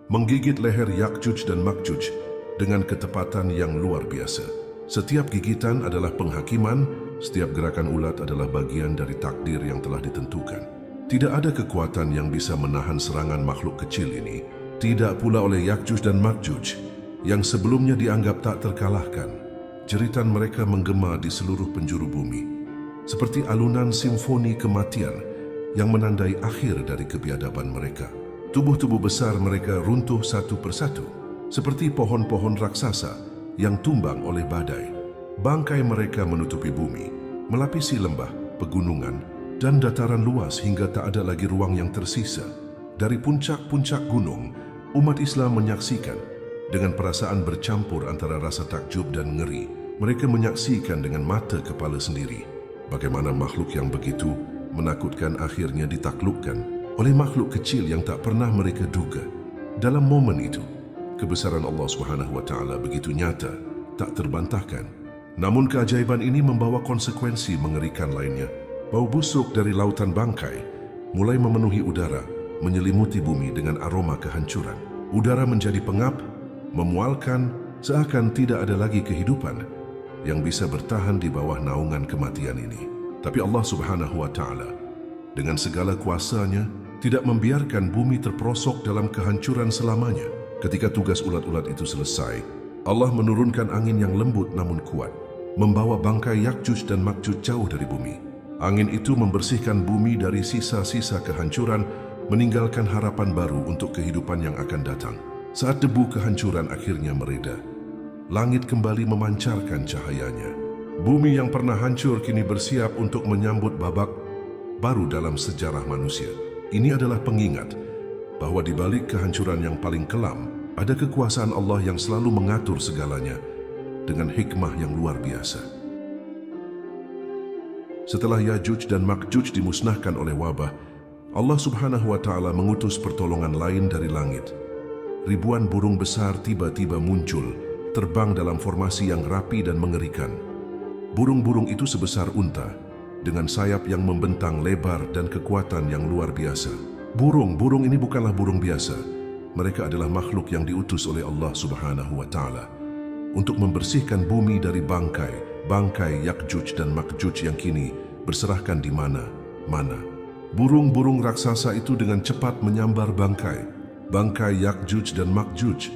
menggigit leher Yakjuj dan Makjuj dengan ketepatan yang luar biasa. Setiap gigitan adalah penghakiman, setiap gerakan ulat adalah bagian dari takdir yang telah ditentukan. Tidak ada kekuatan yang bisa menahan serangan makhluk kecil ini, tidak pula oleh Yakjuj dan Makjuj yang sebelumnya dianggap tak terkalahkan. Jeritan mereka menggema di seluruh penjuru bumi, seperti alunan simfoni kematian yang menandai akhir dari kebiadaban mereka. Tubuh-tubuh besar mereka runtuh satu persatu, seperti pohon-pohon raksasa yang tumbang oleh badai. Bangkai mereka menutupi bumi, melapisi lembah, pegunungan, dan dataran luas hingga tak ada lagi ruang yang tersisa. Dari puncak-puncak gunung, umat Islam menyaksikan dengan perasaan bercampur antara rasa takjub dan ngeri. Mereka menyaksikan dengan mata kepala sendiri bagaimana makhluk yang begitu menakutkan akhirnya ditaklukkan oleh makhluk kecil yang tak pernah mereka duga. Dalam momen itu, kebesaran Allah Subhanahu wa Ta'ala begitu nyata, tak terbantahkan. Namun keajaiban ini membawa konsekuensi mengerikan lainnya. Bau busuk dari lautan bangkai mulai memenuhi udara, menyelimuti bumi dengan aroma kehancuran. Udara menjadi pengap, memualkan, seakan tidak ada lagi kehidupan yang bisa bertahan di bawah naungan kematian ini. Tapi Allah Subhanahu wa Ta'ala dengan segala kuasanya tidak membiarkan bumi terperosok dalam kehancuran selamanya. Ketika tugas ulat-ulat itu selesai, Allah menurunkan angin yang lembut namun kuat, membawa bangkai Yakjuj dan Makjuj jauh dari bumi. Angin itu membersihkan bumi dari sisa-sisa kehancuran, meninggalkan harapan baru untuk kehidupan yang akan datang. Saat debu kehancuran akhirnya mereda, langit kembali memancarkan cahayanya. Bumi yang pernah hancur kini bersiap untuk menyambut babak baru dalam sejarah manusia. Ini adalah pengingat bahwa di balik kehancuran yang paling kelam, ada kekuasaan Allah yang selalu mengatur segalanya dengan hikmah yang luar biasa. Setelah Yajuj dan Makjuj dimusnahkan oleh wabah, Allah Subhanahu wa Ta'ala mengutus pertolongan lain dari langit. Ribuan burung besar tiba-tiba muncul, terbang dalam formasi yang rapi dan mengerikan. Burung-burung itu sebesar unta, dengan sayap yang membentang lebar dan kekuatan yang luar biasa. Burung-burung ini bukanlah burung biasa. Mereka adalah makhluk yang diutus oleh Allah Subhanahu wa Ta'ala untuk membersihkan bumi dari bangkai Yakjuj dan Makjuj yang kini berserahkan di mana-mana. Burung-burung raksasa itu dengan cepat menyambar bangkai Yakjuj dan Makjuj,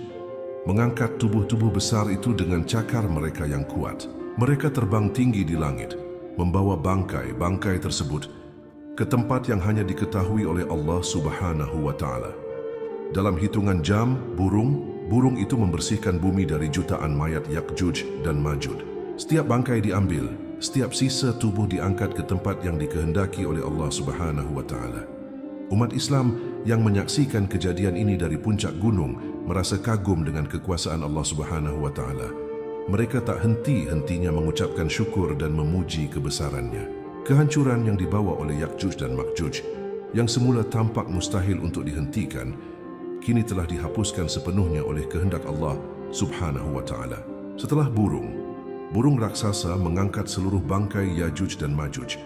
mengangkat tubuh-tubuh besar itu dengan cakar mereka yang kuat. Mereka terbang tinggi di langit, membawa bangkai tersebut ke tempat yang hanya diketahui oleh Allah Subhanahu wa Ta'ala. Dalam hitungan jam, burung itu membersihkan bumi dari jutaan mayat Yakjuj dan Majud. Setiap bangkai diambil, setiap sisa tubuh diangkat ke tempat yang dikehendaki oleh Allah Subhanahu wa Ta'ala. Umat Islam yang menyaksikan kejadian ini dari puncak gunung merasa kagum dengan kekuasaan Allah Subhanahu wa Ta'ala. Mereka tak henti-hentinya mengucapkan syukur dan memuji kebesarannya. Kehancuran yang dibawa oleh Yakjuj dan Makjuj, yang semula tampak mustahil untuk dihentikan, kini telah dihapuskan sepenuhnya oleh kehendak Allah Subhanahu wa Ta'ala. Setelah burung raksasa mengangkat seluruh bangkai Yajuj dan Majuj,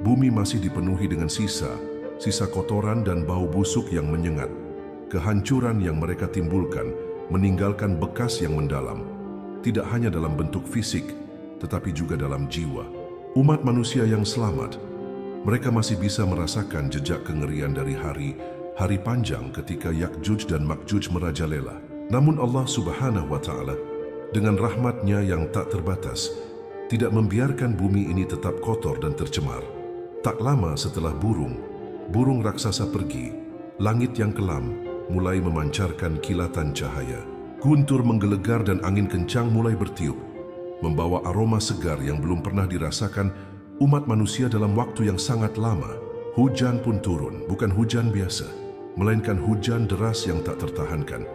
bumi masih dipenuhi dengan sisa kotoran dan bau busuk yang menyengat. Kehancuran yang mereka timbulkan meninggalkan bekas yang mendalam, tidak hanya dalam bentuk fisik, tetapi juga dalam jiwa. Umat manusia yang selamat, mereka masih bisa merasakan jejak kengerian dari hari panjang ketika Yakjuj dan Makjuj merajalela. Namun Allah Subhanahu wa Ta'ala dengan rahmat-Nya yang tak terbatas tidak membiarkan bumi ini tetap kotor dan tercemar. Tak lama setelah burung raksasa pergi, langit yang kelam mulai memancarkan kilatan cahaya. Guntur menggelegar dan angin kencang mulai bertiup, membawa aroma segar yang belum pernah dirasakan umat manusia dalam waktu yang sangat lama. Hujan pun turun, bukan hujan biasa, melainkan hujan deras yang tak tertahankan.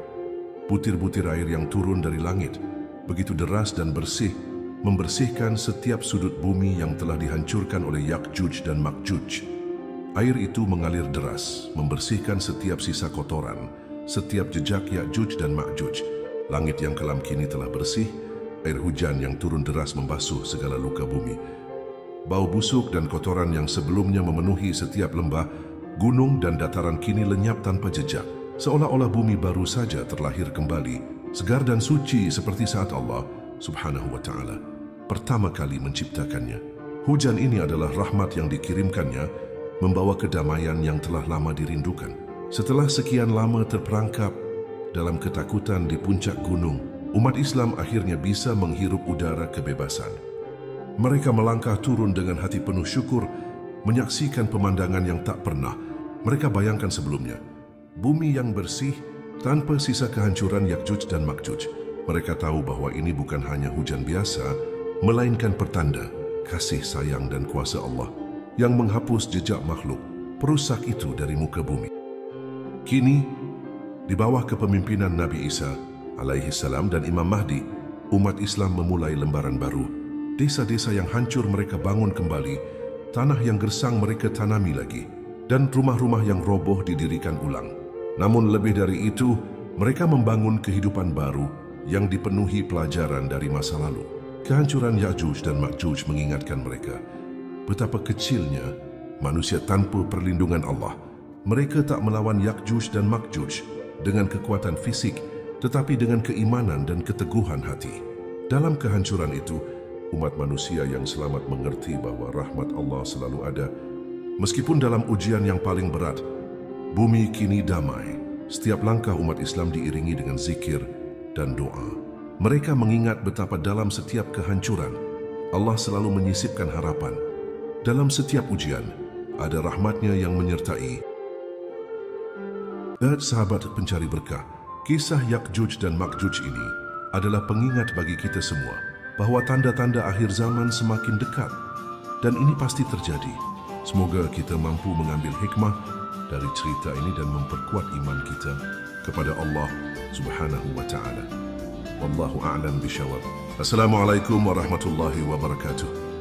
Butir-butir air yang turun dari langit begitu deras dan bersih, membersihkan setiap sudut bumi yang telah dihancurkan oleh Yakjuj dan Makjuj. Air itu mengalir deras, membersihkan setiap sisa kotoran, setiap jejak Yakjuj dan Makjuj. Langit yang kelam kini telah bersih, air hujan yang turun deras membasuh segala luka bumi. Bau busuk dan kotoran yang sebelumnya memenuhi setiap lembah, gunung dan dataran kini lenyap tanpa jejak, seolah-olah bumi baru saja terlahir kembali, segar dan suci seperti saat Allah Subhanahu wa Ta'ala pertama kali menciptakannya. Hujan ini adalah rahmat yang dikirimkannya, membawa kedamaian yang telah lama dirindukan. Setelah sekian lama terperangkap dalam ketakutan di puncak gunung, umat Islam akhirnya bisa menghirup udara kebebasan. Mereka melangkah turun dengan hati penuh syukur, menyaksikan pemandangan yang tak pernah mereka bayangkan sebelumnya. Bumi yang bersih, tanpa sisa kehancuran Yakjuj dan Makjuj. Mereka tahu bahwa ini bukan hanya hujan biasa, melainkan pertanda kasih sayang dan kuasa Allah yang menghapus jejak makhluk perusak itu dari muka bumi. Kini, di bawah kepemimpinan Nabi Isa alaihi salam dan Imam Mahdi, umat Islam memulai lembaran baru. Desa-desa yang hancur mereka bangun kembali, tanah yang gersang mereka tanami lagi, dan rumah-rumah yang roboh didirikan ulang. Namun lebih dari itu, mereka membangun kehidupan baru yang dipenuhi pelajaran dari masa lalu. Kehancuran Yakjuj dan Makjuj mengingatkan mereka betapa kecilnya manusia tanpa perlindungan Allah. Mereka tak melawan Yakjuj dan Makjuj dengan kekuatan fisik, tetapi dengan keimanan dan keteguhan hati. Dalam kehancuran itu, umat manusia yang selamat mengerti bahwa rahmat Allah selalu ada. Meskipun dalam ujian yang paling berat, bumi kini damai. Setiap langkah umat Islam diiringi dengan zikir dan doa. Mereka mengingat betapa dalam setiap kehancuran, Allah selalu menyisipkan harapan. Dalam setiap ujian, ada rahmat-Nya yang menyertai. Sahabat pencari berkah, kisah Yakjuj dan Makjuj ini adalah pengingat bagi kita semua bahwa tanda-tanda akhir zaman semakin dekat. Dan ini pasti terjadi. Semoga kita mampu mengambil hikmah dari cerita ini dan memperkuat iman kita kepada Allah Subhanahu wa Ta'ala. Wallahu a'lam bishawab. Assalamualaikum warahmatullahi wabarakatuh.